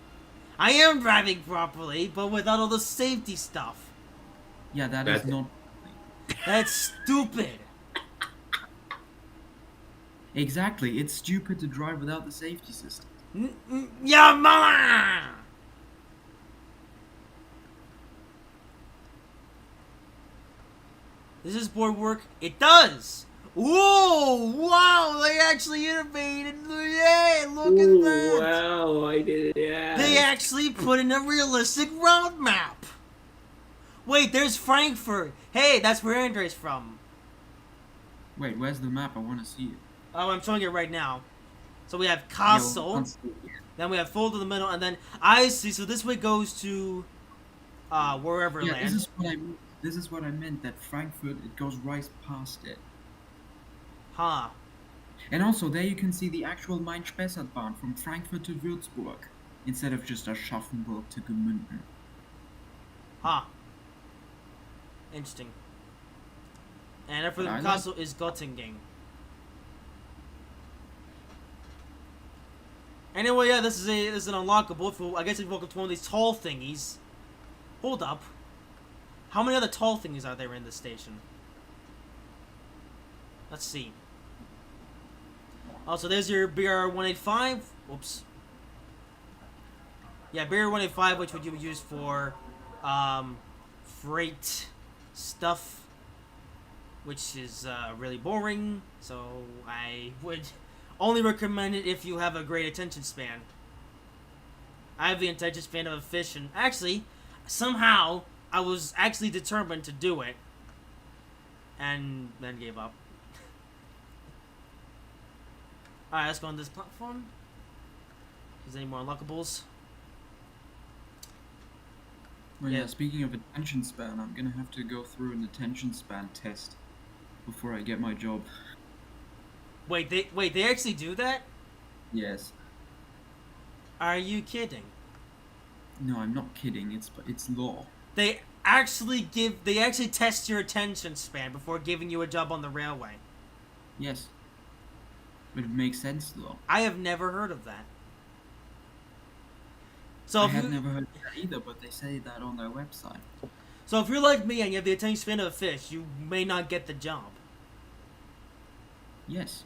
I am driving properly, but without all the safety stuff. Yeah, that's not... That's stupid. Exactly, it's stupid to drive without the safety system. Yeah, mama! Does this board work? It does! Whoa! Wow! They actually innovated! Yay! Look at that! Wow, I did it, yeah. They actually put in a realistic route map! Wait, there's Frankfurt! Hey, that's where Andre's from. Wait, where's the map? I want to see it. Oh, I'm showing it right now. So we have Kassel, then we have Fulda in the middle, and then I see. So this way goes to wherever Yeah, land. this is what I meant. That Frankfurt, it goes right past it. Huh. And also, there you can see the actual Main-Spessart-Bahn from Frankfurt to Würzburg, instead of just Aschaffenburg to Gemünden. Huh. Interesting. And after the Kassel is Göttingen. Anyway, yeah, this is an unlockable. I guess if you walk up to one of these tall thingies. Hold up. How many other tall thingies are there in this station? Let's see. Also, there's your BR-185. Whoops. Yeah, BR-185, which would you use for freight stuff, which is really boring. So I would only recommend it if you have a great attention span. I have the attention span of a fish, and actually, somehow, I was actually determined to do it, and then gave up. Alright, let's go on this platform. Is there any more unlockables? Well, yeah, speaking of attention span, I'm gonna have to go through an attention span test before I get my job. Wait, they actually do that? Yes. Are you kidding? No, I'm not kidding. It's law. They actually test your attention span before giving you a job on the railway. Yes. But it makes sense though. I have never heard of that. So I if had you, never heard of that either, but they say that on their website. so if you're like me and you have the attention span of a fish, you may not get the job. Yes.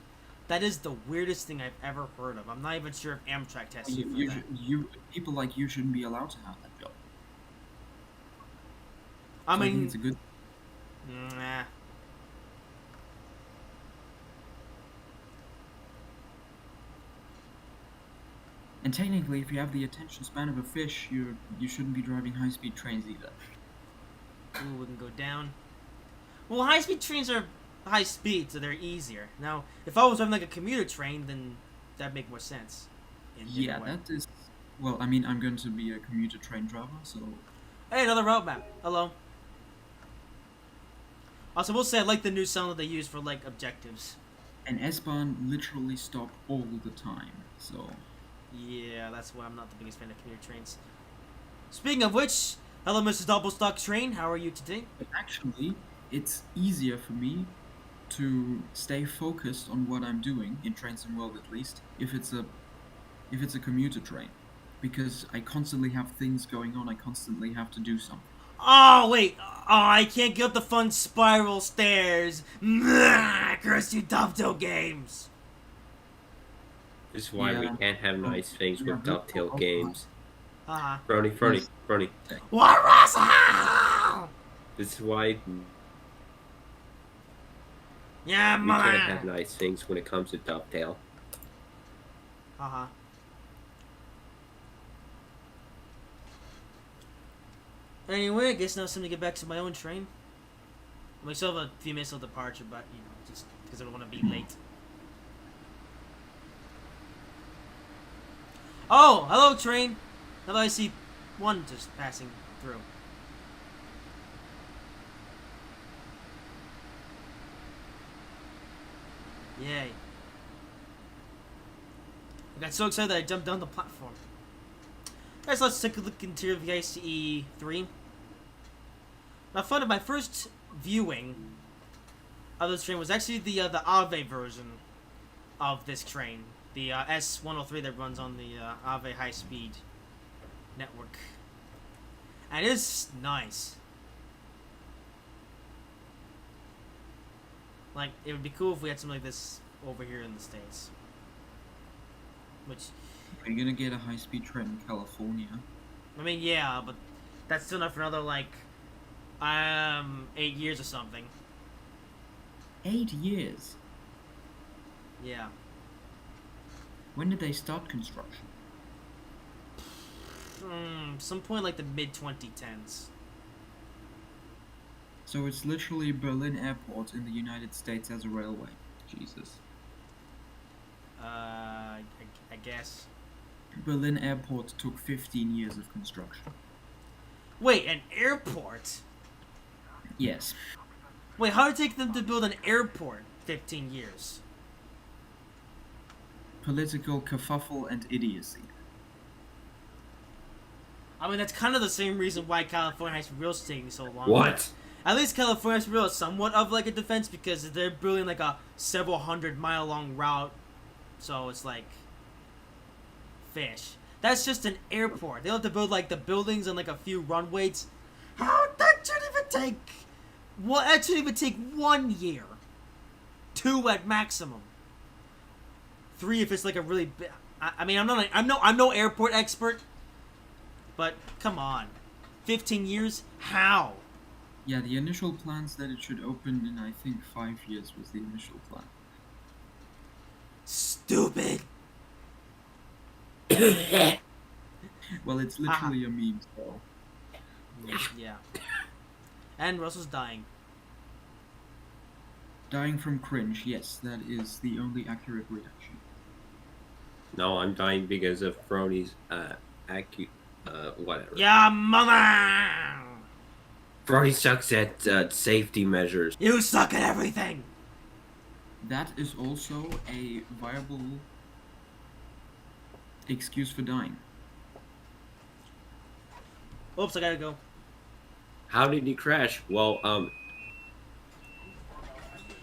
That is the weirdest thing I've ever heard of. I'm not even sure if Amtrak tests you for that. People like you shouldn't be allowed to have that job. I So think mean, it's a good. nah. And technically, if you have the attention span of a fish, you shouldn't be driving high-speed trains either. Ooh, we can go down. Well, high-speed trains are high speed, so they're easier. Now, if I was driving like a commuter train, then that'd make more sense. In Yeah, a way. that is. Well, I mean, I'm going to be a commuter train driver, so. Hey, another route map. Hello. Also, we'll say I like the new sound that they use for like objectives. And S-Bahn literally stop all the time, so. Yeah, that's why I'm not the biggest fan of commuter trains. Speaking of which, hello, Mr. Doppelstock Train. How are you today? But actually, it's easier for me to stay focused on what I'm doing in Trains and World, at least, if it's a commuter train, because I constantly have things going on. I constantly have to do something. Oh, wait. Oh, I can't get up the fun spiral stairs. Curse you, Dovetail games. This is why we Yeah. can't have nice things Yeah, with Dovetail Würzburg. games. Haha. Brony. What Russell? This is why Yeah, we mama. can't have nice things when it comes to Dovetail. Haha. Anyway, I guess now it's time to get back to my own train. We still have a few minutes till departure, but, you know, just because I don't want to be late. Oh, hello, train. Now I see one just passing through. Yay. I got so excited that I jumped down the platform. Guys, let's take a look into the ICE 3. I found that my first viewing of this train was actually the Ave version of this train. The S103 that runs on the Ave high-speed network. And it's nice. Like, it would be cool if we had something like this over here in the States. Which, Are you gonna get a high-speed train in California? I mean, yeah, but that's still not for another, like, 8 years or something. 8 years. Yeah. When did they start construction? Some point like the mid-2010s. So it's literally Berlin Airport in the United States as a railway. Jesus. I guess. Berlin Airport took 15 years of construction. Wait, an airport? Yes. Wait, how did it take them to build an airport 15 years? Political kerfuffle and idiocy. I mean, that's kind of the same reason why California has real estate taking so long. What? At least California has real somewhat of like a defense because they're building like a several 100-mile long route. So it's like fish. That's just an airport. They'll have to build like the buildings and like a few runways. How that shouldn't even take. What? That shouldn't even take 1 year. 2 at maximum. 3 if it's like a really big. I mean, I'm no airport expert, but come on, 15 years? How? Yeah, the initial plans that it should open in, I think, 5 years was the initial plan. Stupid. Well, it's literally a meme, so. Yeah. And Russell's dying. Dying from cringe, yes, that is the only accurate reaction. No, I'm dying because of Brony's whatever. Yeah, mama. Brony sucks at safety measures. You suck at everything. That is also a viable excuse for dying. Oops, I gotta go. How did he crash? Well,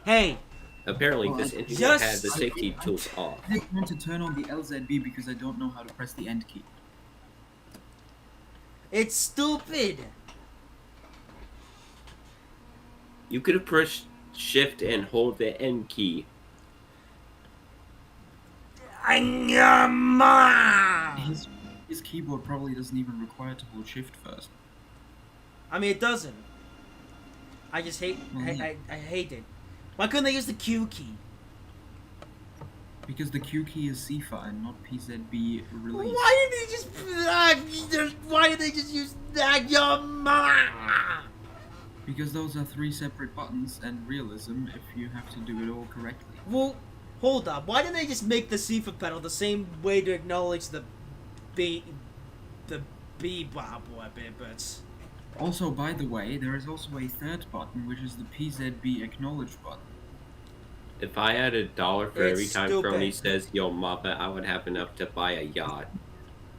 Hey, Apparently, Well, this engine just- had the safety tools off. I didn't want to turn on the LZB because I don't know how to press the end key. It's stupid. You could have pushed shift and hold the N key. His keyboard probably doesn't even require to hold shift first. I mean, it doesn't. I just hate. I hate it. Why couldn't they use the Q key? Because the Q key is CIFA and not PZB release. Why did they just? Why did they just use that? Because those are 3 separate buttons and realism if you have to do it all correctly. Well, hold up. Why didn't they just make the CIFA pedal the same way to acknowledge the B bits? Also, by the way, there is also a third button, which is the PZB acknowledge button. If I had $1 for every It's time stupid. Crony says "Yo, Mappa," I would have enough to buy a yacht.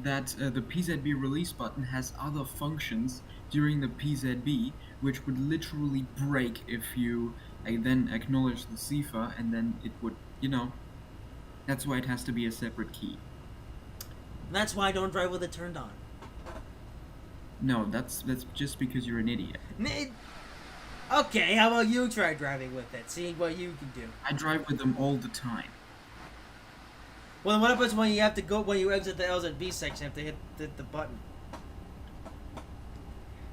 That the PZB release button has other functions during the PZB, which would literally break if you then acknowledge the CIFA, and then it would, you know, that's why it has to be a separate key. And that's why I don't drive with it turned on. No, that's just because you're an idiot. Okay, how about you try driving with it? See what you can do. I drive with them all the time. Well, then what happens when you have to go when you exit the LZB section? You have to hit the button.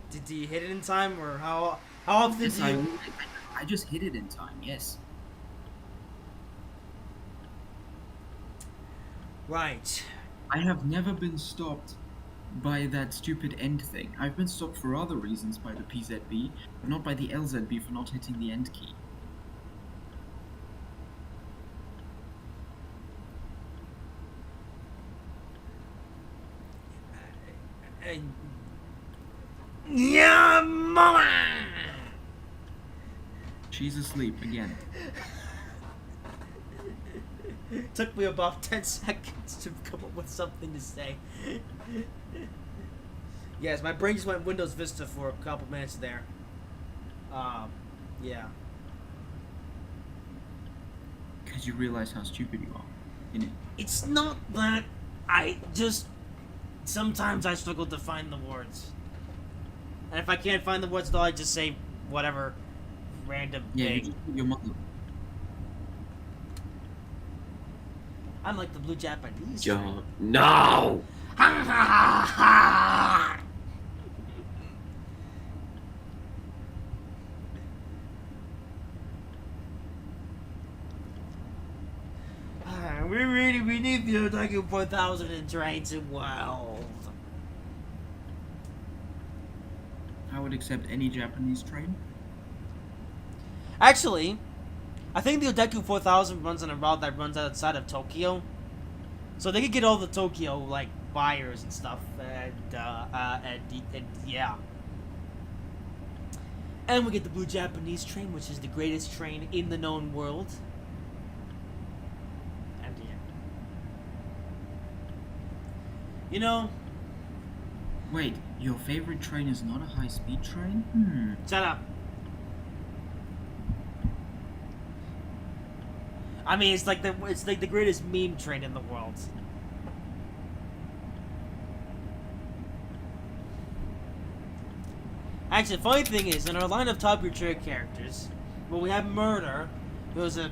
Did you hit it in time, or how often Yes, do you? I just hit it in time. Yes. Right. I have never been stopped by that stupid end thing. I've been stopped for other reasons by the PZB, but not by the LZB for not hitting the end key. Yeah, mama. She's asleep again. Took me about 10 seconds to come up with something to say. Yes, my brain just went Windows Vista for a couple minutes there. Yeah. Because you realize how stupid you are. Innit? It's not that I just... Sometimes I struggle to find the words. And if I can't find the words, though, I just say whatever random Yeah, you thing. just put your mother. I'm like the blue Japanese. John, no! Ha ha ha ha! We need the Otaku 4000 in trains and world. I would accept any Japanese train. Actually, I think the Otaku 4000 runs on a route that runs outside of Tokyo. So they could get all the Tokyo, like, buyers and stuff, and yeah. And we get the Blue Japanese train, which is the greatest train in the known world. And yeah. You know, Wait, your favorite train is not a high-speed train? shut up. I mean, it's like the greatest meme train in the world. Actually, the funny thing is, in our line of Top Gear Trigger characters, well, we have Murder, who is a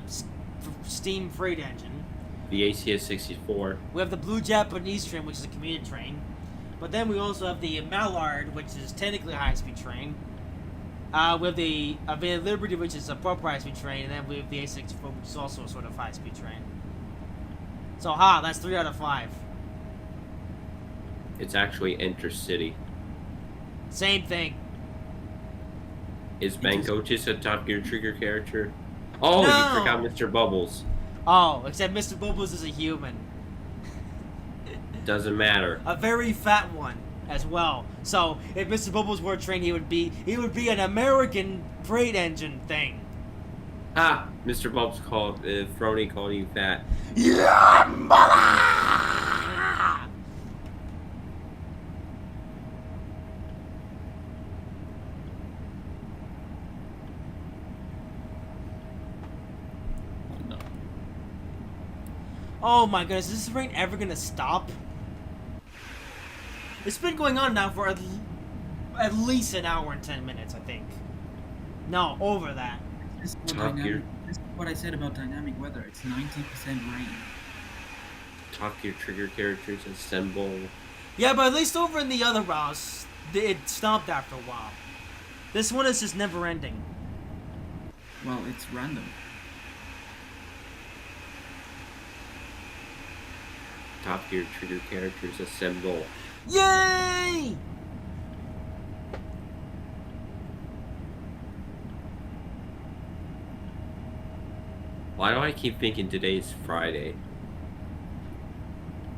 steam freight engine. The ACS 64. We have the Blue Japanese train, which is a commuter train. But then we also have the Mallard, which is technically a high-speed train. We have the Van Liberty, which is a proper high-speed train, and then we have the A64, which is also a sort of high-speed train. So, that's 3 out of 5. It's actually Intercity. Same thing. Is Bango just a Top Gear Trigger character? Oh, No. you forgot Mr. Bubbles. Oh, except Mr. Bubbles is a human. Doesn't matter. A very fat one as well. So if Mr. Bubbles were a train, he would be an American freight engine thing. Ha! Mr. Bubbles called, Frony called you fat. Yeah, mother! Oh my goodness, is this rain ever gonna stop? It's been going on now for at least an hour and 10 minutes, I think. No, over that. This Gear. is what I said about dynamic weather. It's 90% rain. Top Gear trigger characters assemble. Yeah, but at least over in the other routes, it stopped after a while. This one is just never ending. Well, it's random. Top Gear trigger characters assemble. Yay! Why do I keep thinking today's Friday?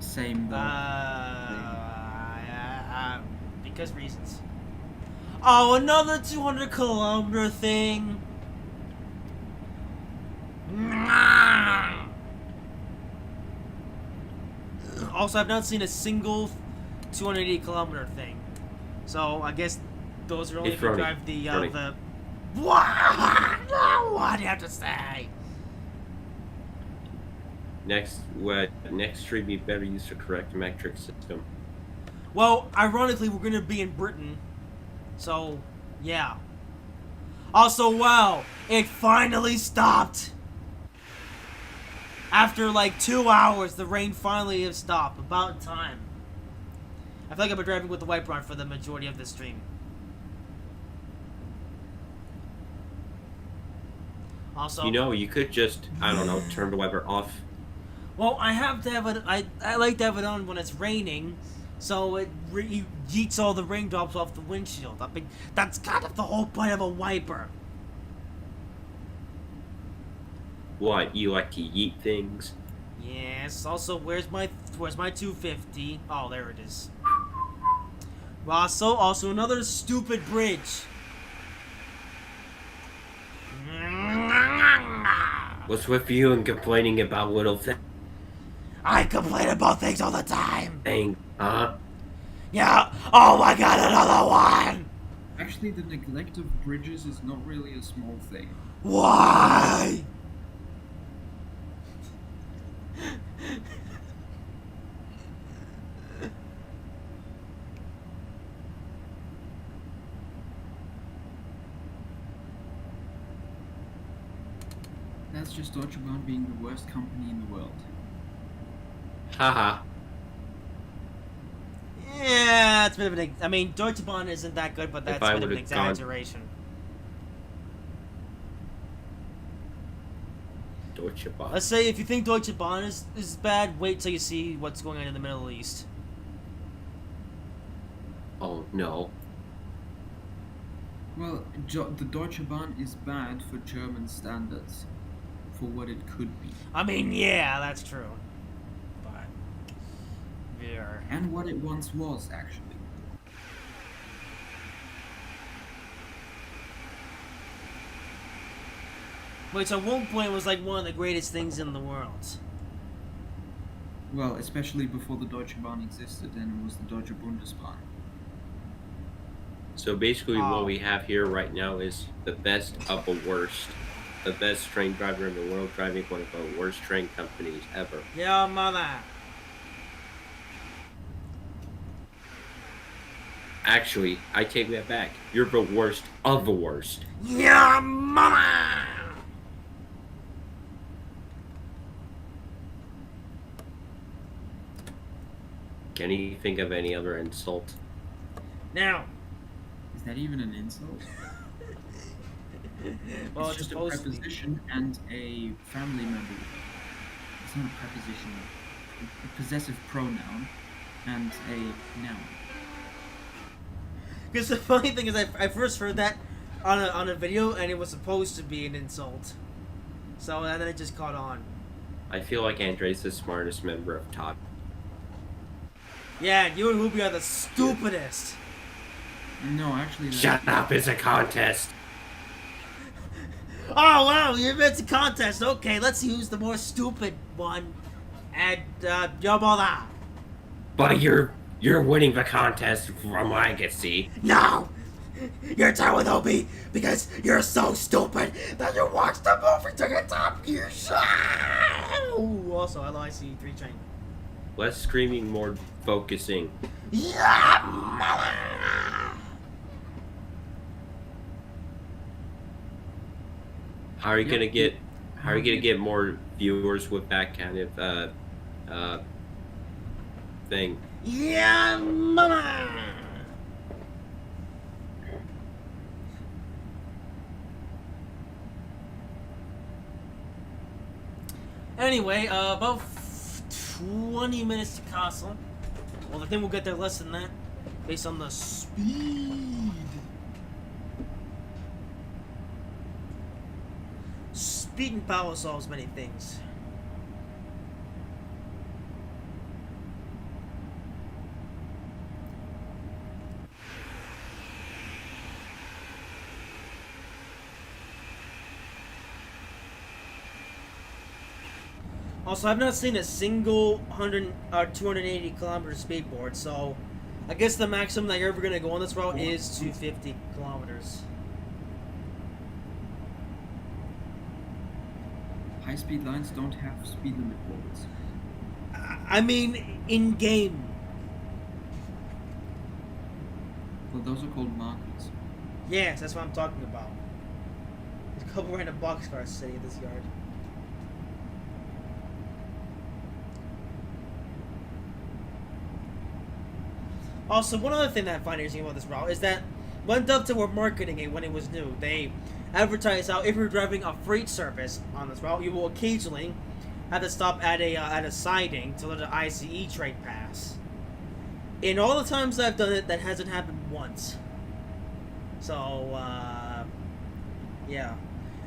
Same though. Because reasons. Oh, another 200-kilometer thing. Also, I've not seen a single 280-kilometer thing. So, I guess those are only if you drive the, What do you have to say? Next stream, we better use the correct metric system. Well, ironically, we're gonna be in Britain. So, yeah. Also, wow, it finally stopped! After like 2 hours, the rain finally has stopped. About time. I feel like I've been driving with the wiper on for the majority of this stream. Also, You know, you could just, I don't know, turn the wiper off. well, I have to have it. I like to have it on when it's raining, so it yeets all the raindrops off the windshield. I mean, that's kind of the whole point of a wiper. What, you like to yeet things? Yes. Also, where's my 250? Oh, there it is. Also another stupid bridge. What's with you and complaining about little things? I complain about things all the time. Huh? Yeah. Oh my god, another one. Actually, the neglect of bridges is not really a small thing. Why? That's just Deutsche Bahn being the worst company in the world. Haha. Yeah, it's a bit of an. I mean, Deutsche Bahn isn't that good, but that's a bit of an exaggeration. Deutsche Bahn. Let's say if you think Deutsche Bahn is bad, wait till you see what's going on in the Middle East. Oh, no. Well, the Deutsche Bahn is bad for German standards, for what it could be. I mean, yeah, that's true. But yeah. And what it once was, actually. Which at one point was like one of the greatest things in the world. Well, especially before the Deutsche Bahn existed, and it was the Deutsche Bundesbahn. So basically what we have here right now is the best of the worst. The best train driver in the world driving one of the worst train companies ever. Yeah, mother. Actually, I take that back. You're the worst of the worst. Yeah, mama. Can you think of any other insult? Now. Is that even an insult? Well, it's just a preposition and a family member. It's not a preposition. A possessive pronoun and a noun. Because the funny thing is, I first heard that on a video, and it was supposed to be an insult. So and then it just caught on. I feel like Andre's the smartest member of Top. Yeah, you and Ruby are the stupidest. No, actually. Shut up! It's a contest. Oh wow, it's a contest. Okay, let's use the more stupid one. And Yobola. But you're winning the contest from what I can see. No, You're done with OB because you're so stupid that you watched the movie to the Top Gear show. Ooh, also, LIC3 train. Less screaming, more focusing. Yeah, mother. How are you gonna get? How are you gonna get more viewers with that kind of thing? Yeah, mama. Anyway, about 20 minutes to Kassel. Well, I think we'll get there less than that, based on the speed. Speed and power solves many things. Also, I've not seen a single 100 or 280 kilometer speedboard, so I guess the maximum that you're ever gonna go on this route is 250 kilometers. High-speed lines don't have speed limit boards. I mean, in game. Well, those are called markers. Yes, that's what I'm talking about. There's a couple random boxcars sitting in this yard. Also, one other thing that I find interesting about this route is that when Dovetail were marketing it when it was new, they advertised how if you're driving a freight service on this route, you will occasionally have to stop at a siding to let an ICE train pass. In all the times I've done it, that hasn't happened once. So, yeah.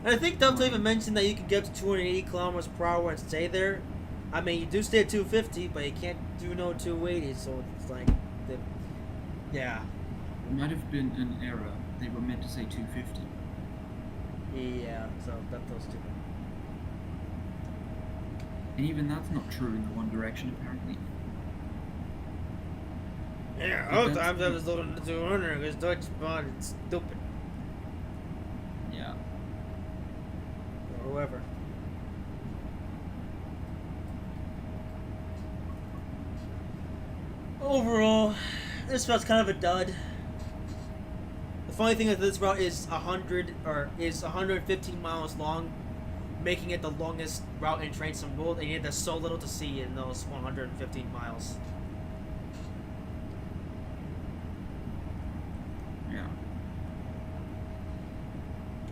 And I think Dovetail even mentioned that you can get up to 280 kilometers per hour and stay there. I mean, you do stay at 250, but you can't do no 280, so it's like... Yeah. It might have been an error. They were meant to say 250. Yeah, so that those two. And even that's not true in the one direction, apparently. Yeah, But all that's- times I was loading the 200 because Deutsche Bahn is stupid. Yeah. Or whoever. Overall, this route's kind of a dud. The funny thing is this route is 115 miles long, making it the longest route in trains in the world, and yet there's so little to see in those 115 miles. Yeah.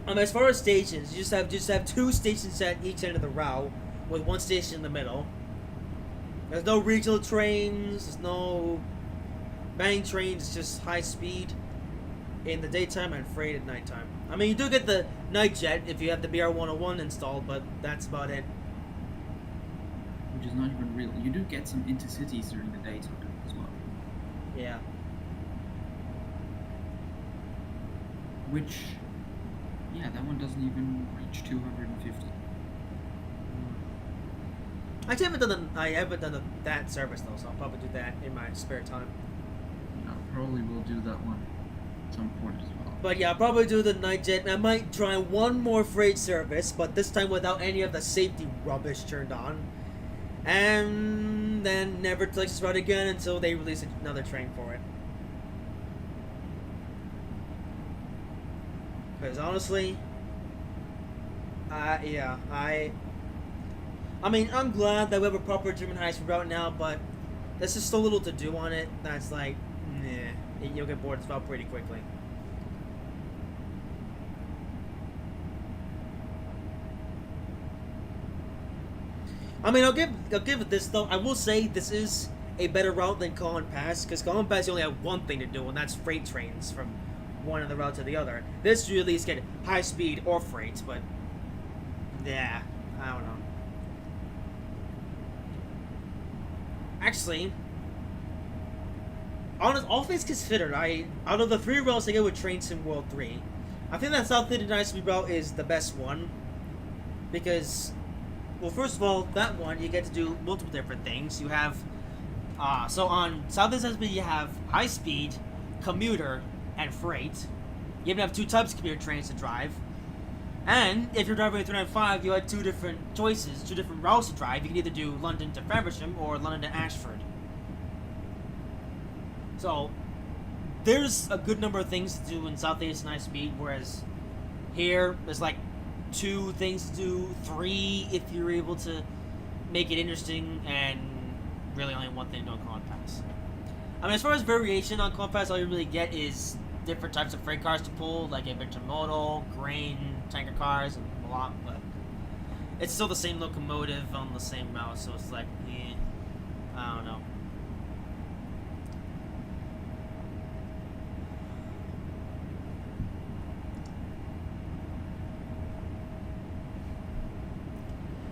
As far as stations, you just have two stations at each end of the route, with one station in the middle. There's no regional trains, there's no bang trains, it's just high speed in the daytime and freight at nighttime. I mean, you do get the night jet if you have the BR-101 installed, but that's about it. Which is not even real. You do get some intercities during the daytime as well. Yeah. Which, yeah, that one doesn't even reach 250. I haven't done that service though, so I'll probably do that in my spare time. Yeah, probably will do that one at some point as well. But yeah, I'll probably do the night jet, and I might try one more freight service, but this time without any of the safety rubbish turned on. And then never touch this route again until they release another train for it. Because honestly, I mean, I'm glad that we have a proper German high-speed route now, but there's just so little to do on it that's like, nah, you'll get bored as well pretty quickly. I mean, I'll give it this though. I will say this is a better route than Colin Pass, because Colin Pass you only have one thing to do, and that's freight trains from one of the route to the other. This you at least get high speed or freight, but yeah, I don't know. Actually, all things considered, out of the three routes I get with Train Sim World 3, I think that South Indian high-speed route is the best one. Because, well, first of all, that one, you get to do multiple different things. You have, so on South Indian high-speed, you have high-speed, commuter, and freight. You even have two types of commuter trains to drive. And if you're driving a 395, you had two different choices, two different routes to drive. You can either do London to Faversham or London to Ashford. So, there's a good number of things to do in Southeastern High Speed, whereas here, there's like 2 things to do, 3 if you're able to make it interesting, and really only 1 thing to do on Compass. I mean, as far as variation on Compass, all you really get is different types of freight cars to pull, like intermodal, grain, tanker cars, and a lot, but it's still the same locomotive on the same route, so it's like, I don't know.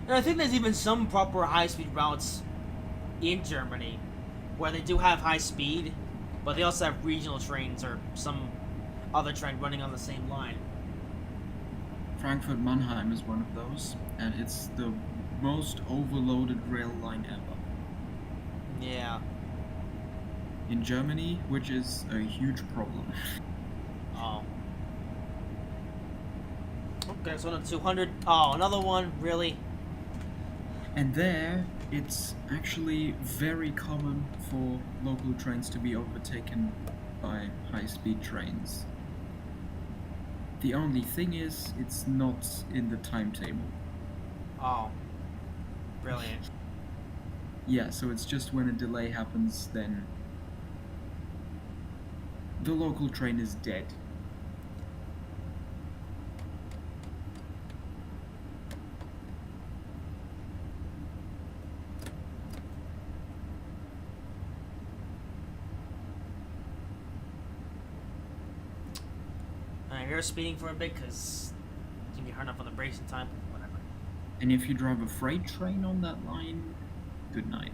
And I think there's even some proper high-speed routes in Germany where they do have high speed, but they also have regional trains or some other train running on the same line. Frankfurt-Mannheim is one of those, and it's the most overloaded rail line ever. Yeah. In Germany, which is a huge problem. Oh. Okay, so on 200. Oh, another one? Really? And there, it's actually very common for local trains to be overtaken by high-speed trains. The only thing is, it's not in the timetable. Oh. Brilliant. Yeah, so it's just when a delay happens, then the local train is dead. You're speeding for a bit because you can get hard enough on the bracing time, whatever. And if you drive a freight train on that line, good night.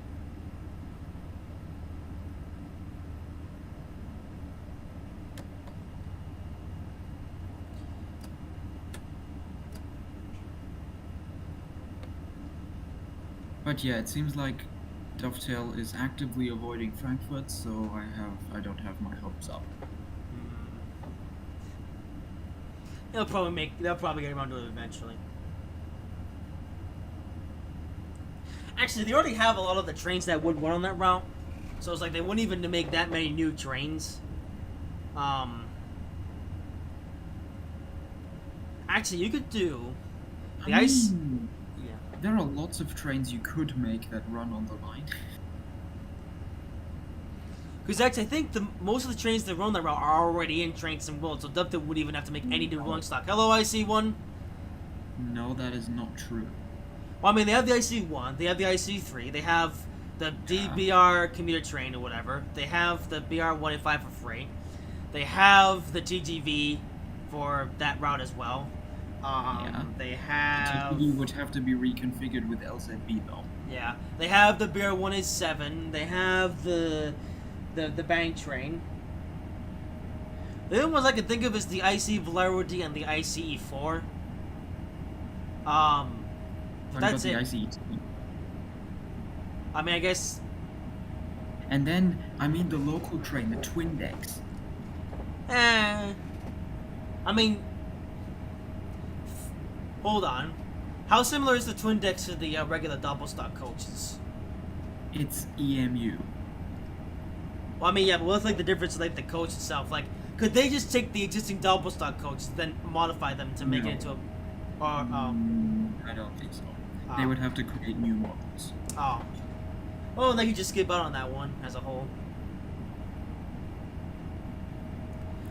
But yeah, it seems like Dovetail is actively avoiding Frankfurt, so I don't have my hopes up. They'll probably get around to it eventually. Actually, they already have a lot of the trains that would run on that route, so it's like they wouldn't even make that many new trains. Actually, you could do the ice. Yeah. There are lots of trains you could make that run on the line. Because actually, I think most of the trains that run that route are already in Trains and World, so Dovetail wouldn't even have to make any new rolling stock. Hello, IC1. No, that is not true. Well, I mean, they have the IC1, they have the IC3, they have the DBR commuter train or whatever, they have the BR-185 for freight, they have the TGV for that route as well. They have... The TGV would have to be reconfigured with LZB though. Yeah, they have the BR-187, they have the bank train. The only ones I can think of is the IC Velarde and the ICE4. That's the it. ICE. I mean, I guess. And then, I mean, the local train, the twin decks. I mean, hold on. How similar is the twin decks to the regular double stock coaches? It's EMU. Well, I mean, yeah, but what's like the difference, like the coach itself? Like, could they just take the existing double stock coaches, then modify them to make it into a? I don't think so. They would have to create new models. Oh. Well, they could just skip out on that one as a whole.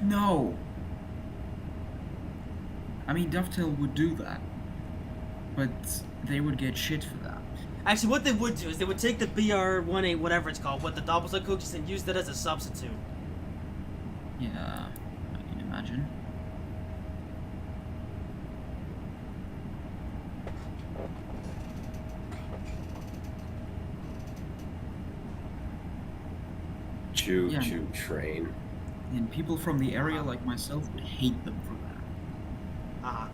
No. I mean, Dovetail would do that, but they would get shit for that. Actually, what they would do is they would take the BR-18, whatever it's called, with the double stock coaches, and use that as a substitute. Yeah, I can imagine. Choo-choo train. And people from the area like myself would hate them for that. Uh-huh.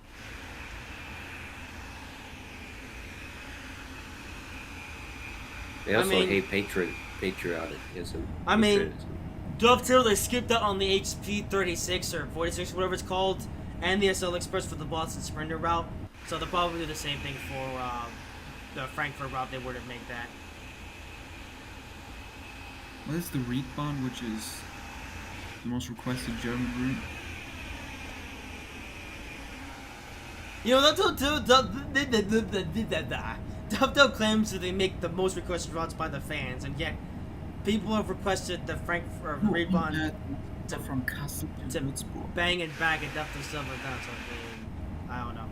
They also hate patriotism. I mean, Dovetail, they skipped out on the HP 36 or 46, whatever it's called, and the SL Express for the Boston Sprinter route. So they'll probably do the same thing for the Frankfurt route. They would have made that. Well, it's the Riedbahn, which is the most requested German route. You know, Dovetail claims that they make the most requested routes by the fans, and yet people have requested the Frankfurt Riedbahn from Kassel to Würzburg. bang and back and Dovetail stuff like that. So I don't know.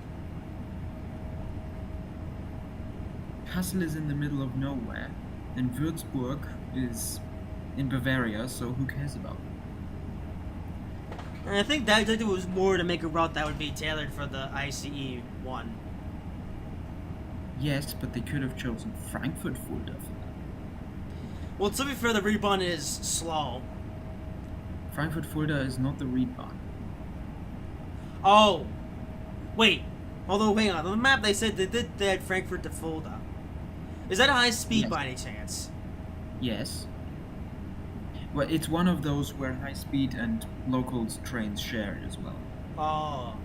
Kassel is in the middle of nowhere, and Würzburg is in Bavaria, so who cares about it? And I think that it was more to make a route that would be tailored for the ICE one. Yes, but they could have chosen Frankfurt Fulda for that. Well, to be fair, the Riedbahn is slow. Frankfurt Fulda is not the Riedbahn. Oh, wait. Although, hang on. On the map, they said they had Frankfurt to Fulda. Is that high speed Yes. by any chance? Yes. Well, it's one of those where high speed and local trains share it as well. Oh.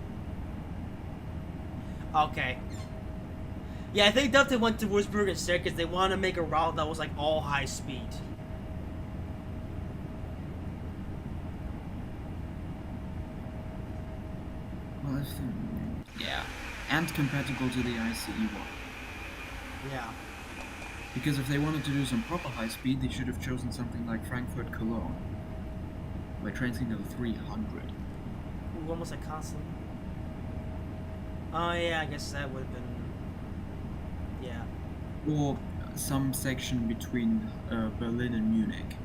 Okay. Yeah, I think Dovetail went to Wurzburg instead because they want to make a route that was like all high speed. Well, yeah, and compatible to the ICE one. Yeah. Because if they wanted to do some proper high speed, they should have chosen something like Frankfurt Cologne, where trains can go 300. Ooh, almost like Kassel. Oh yeah, I guess that would have been. Yeah. Or some section between Berlin and Munich.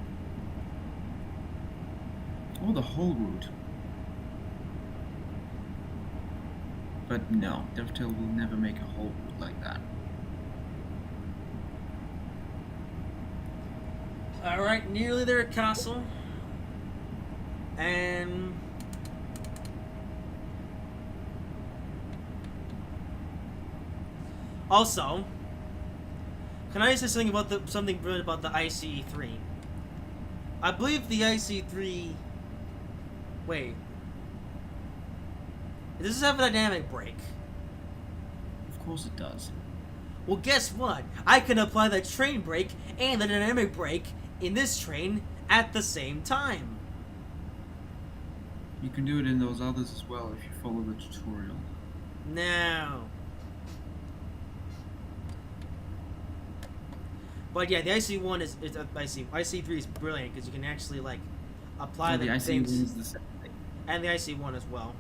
Or the whole route. But no, Dovetail will never make a whole route like that. Alright, nearly there at Kassel. And also, can I say something about something brilliant about the ICE3? I believe the ICE3. Wait. Does this have a dynamic brake? Of course it does. Well, guess what? I can apply the train brake and the dynamic brake in this train at the same time. You can do it in those others as well if you follow the tutorial. No. But yeah, the IC1 is IC3 is brilliant because you can actually like apply So the ICE things, is the same thing. and the IC1 as well.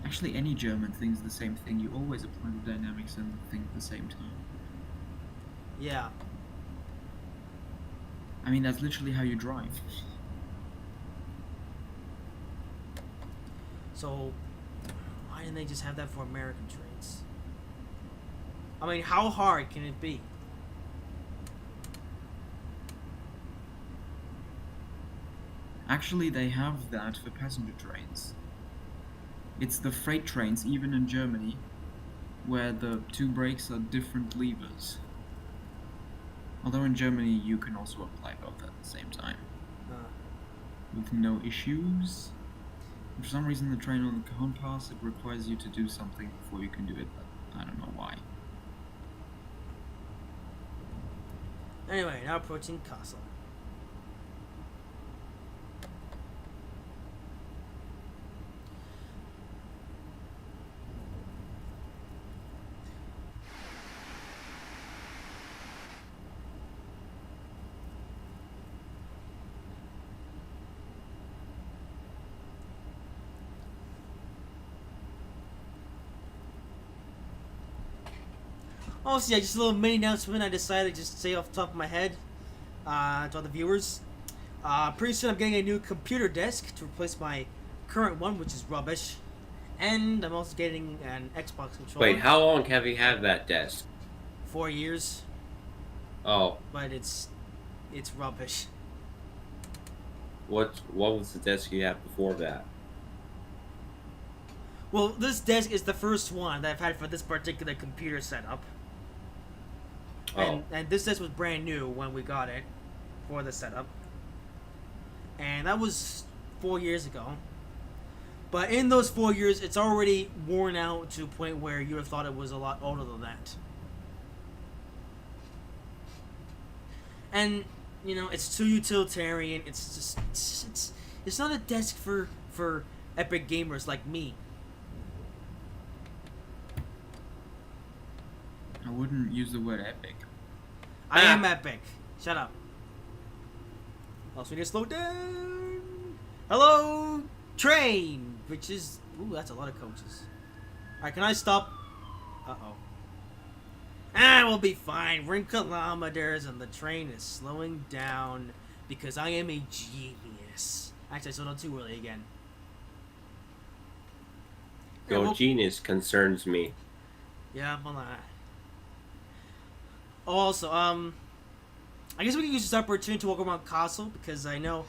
Actually, any German thing's the same thing. You always apply the dynamics and the thing at the same time. Yeah. I mean, that's literally how you drive. So why didn't they just have that for American trains? I mean, how hard can it be? Actually, they have that for passenger trains. It's the freight trains, even in Germany, where the two brakes are different levers. Although in Germany you can also apply both at the same time. With no issues. For some reason the train on the Cajon Pass, it requires you to do something before you can do it, but I don't know why. Anyway, now approaching Kassel. Also, yeah, just a little mini announcement I decided to just say off the top of my head to all the viewers. Pretty soon I'm getting a new computer desk to replace my current one, which is rubbish. And I'm also getting an Xbox controller. Wait, how long have you had that desk? 4 years. Oh, But it's rubbish. what was the desk you had before that? Well, this desk is the first one that I've had for this particular computer setup. Oh. And this desk was brand new when we got it for the setup. and that was 4 years ago. But in those 4 years, it's already worn out to a point where you would have thought it was a lot older than that. And you know, it's too utilitarian. It's just it's not a desk for epic gamers like me. I wouldn't use the word epic. I am epic. Shut up. Also, we need to slow down. Hello, train, which is ooh, that's a lot of coaches. All right, can I stop? Uh-oh. We'll be fine. We're in kilometers, and the train is slowing down because I am a genius. Actually, I slowed down too early again. Your genius concerns me. Yeah, hold on. Also, I guess we can use this opportunity to walk around Kassel because I know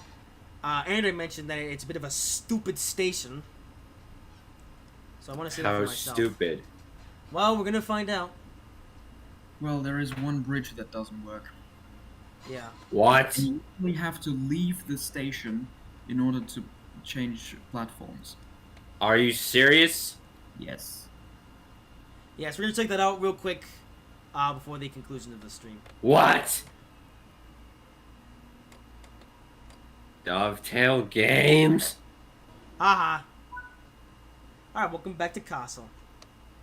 Andrew mentioned that it's a bit of a stupid station. So I want to say that for How myself. stupid. Well, we're gonna find out. Well, there is one bridge that doesn't work. Yeah. What? And you only have to leave the station in order to change platforms. Are you serious? Yes. Yes, we're gonna check that out real quick before the conclusion of the stream. What? Dovetail games? Haha. Alright, welcome back to Kassel.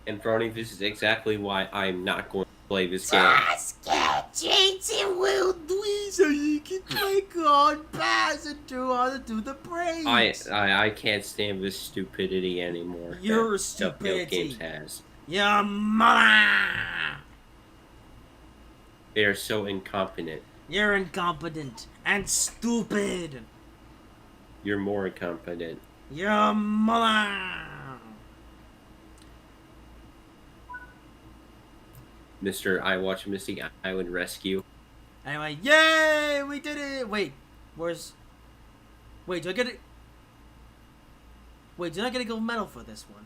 And Brony, this is exactly why I'm not going to play this game. Just get Jason will do it so you can click on pass and do how to do the brains. I can't stand this stupidity anymore. Your that Dovetail stupidity. Games has. Your mama. They are so incompetent. You're incompetent and stupid. You're more incompetent. Your mama. Mr. I Watch Missing Island Rescue. Anyway, yay! We did it! Wait, where's... Wait, do I get it? Wait, do I get a gold medal for this one?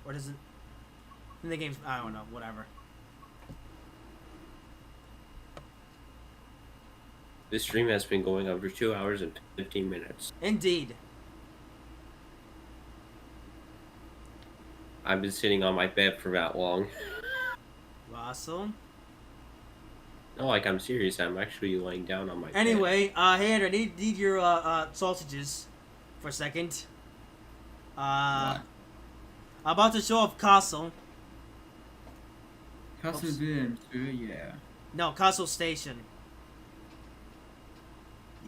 Or does it... In the game's... I don't know, whatever. This stream has been going on for 2 hours and 15 minutes. Indeed. I've been sitting on my bed for that long. Awesome. No, like, I'm serious. I'm actually laying down on my bed. Anyway, hey Andrew, I need your sausages for a second. What? I'm about to show off Kassel. Kassel Wilhelmshöhe, yeah. No, Kassel Station.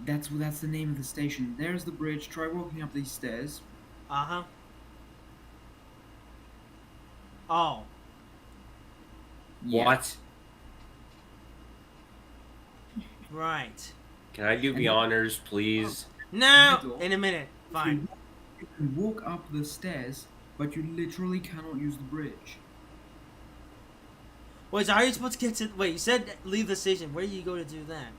That's the name of the station. There's the bridge. Try walking up these stairs. Uh-huh. Oh. Yeah. What? Right. Can I do the honors, please? No! In a minute. Fine. You can walk up the stairs, but you literally cannot use the bridge. Wait, so how are you supposed to get to... Wait, you said leave the station. Where do you go to do that?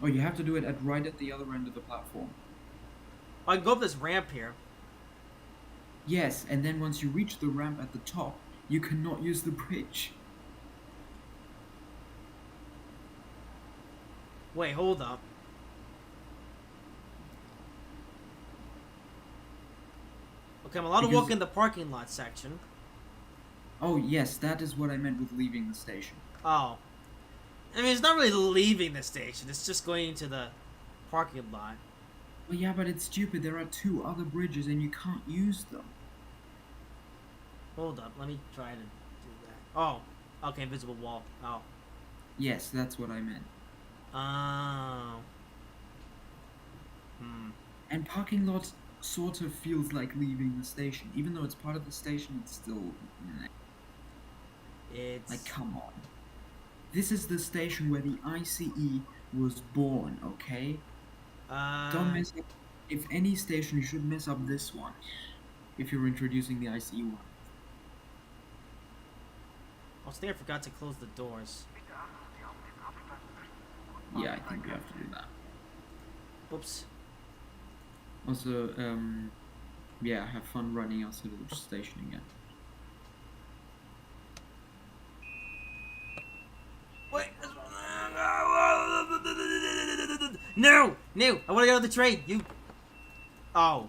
Oh, you have to do it right at the other end of the platform. I can go up this ramp here. Yes, and then once you reach the ramp at the top, you cannot use the bridge. Wait, hold up. Okay, I'm allowed to walk in the parking lot section. Oh, yes, that is what I meant with leaving the station. Oh. I mean, it's not really leaving the station. It's just going into the parking lot. Well, yeah, but it's stupid. There are 2 other bridges and you can't use them. Hold up. Let me try to do that. Oh. Okay, invisible wall. Oh. Yes, that's what I meant. Oh. And parking lot sort of feels like leaving the station. Even though it's part of the station, it's still... It's... Like, come on. This is the station where the ICE was born, okay? Don't mess up... If any station, you should mess up this one. If you're introducing the ICE one. I think I forgot to close the doors. Yeah, I think we have to do that. Oops. Also, yeah, have fun running outside of the station again. Wait. No! No, I want to get on the train. You. Oh.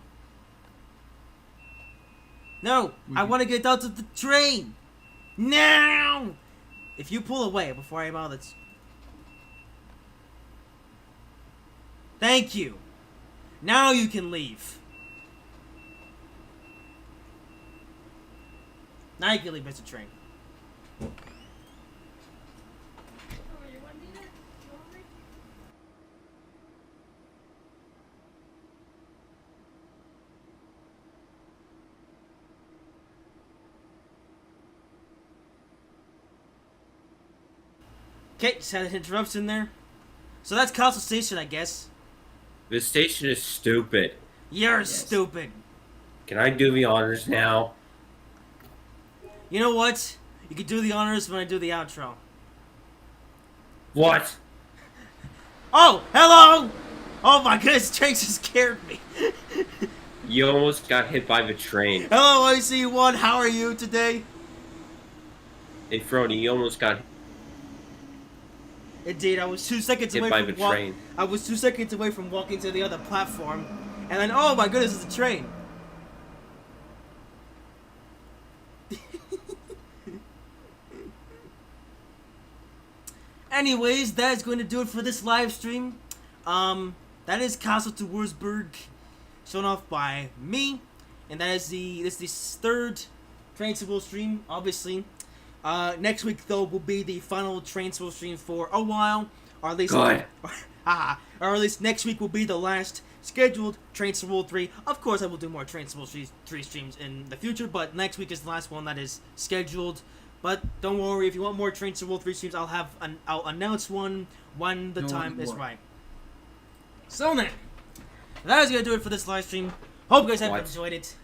No, I want to get out of the train. Now. If you pull away before I'm out, that's. Thank you. Now you can leave. Now you can leave, Mr. Train. Okay, just had an interruption there. So that's Kassel Station, I guess. This station is stupid. You're stupid. Can I do the honors now? You know what? You can do the honors when I do the outro. What? Oh, hello! Oh my goodness, train just scared me. You almost got hit by the train. Hello, IC1, how are you today? Hey, Frody, you almost got Indeed, I was 2 seconds hit away by from the train. I was 2 seconds away from walking to the other platform, and then oh my goodness, it's a train. Anyways, that is going to do it for this live stream. That is Kassel to Würzburg, shown off by me, and that is the third Train Simple stream, obviously. Next week though will be the final Train Simple stream for a while, or at least Good. or at least next week will be the last scheduled Train Simple 3. Of course, I will do more Train Simple 3 streams in the future, but next week is the last one that is scheduled. But don't worry, if you want more Train Simple 3 streams, I'll announce one when the time is right. So then, that is gonna do it for this live stream. Hope you guys have enjoyed it.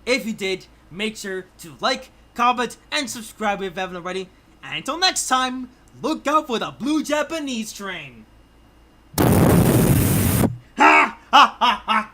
If you did, make sure to like, comment, and subscribe if you haven't already. And until next time, look out for the blue Japanese train. Ha ha ha ha!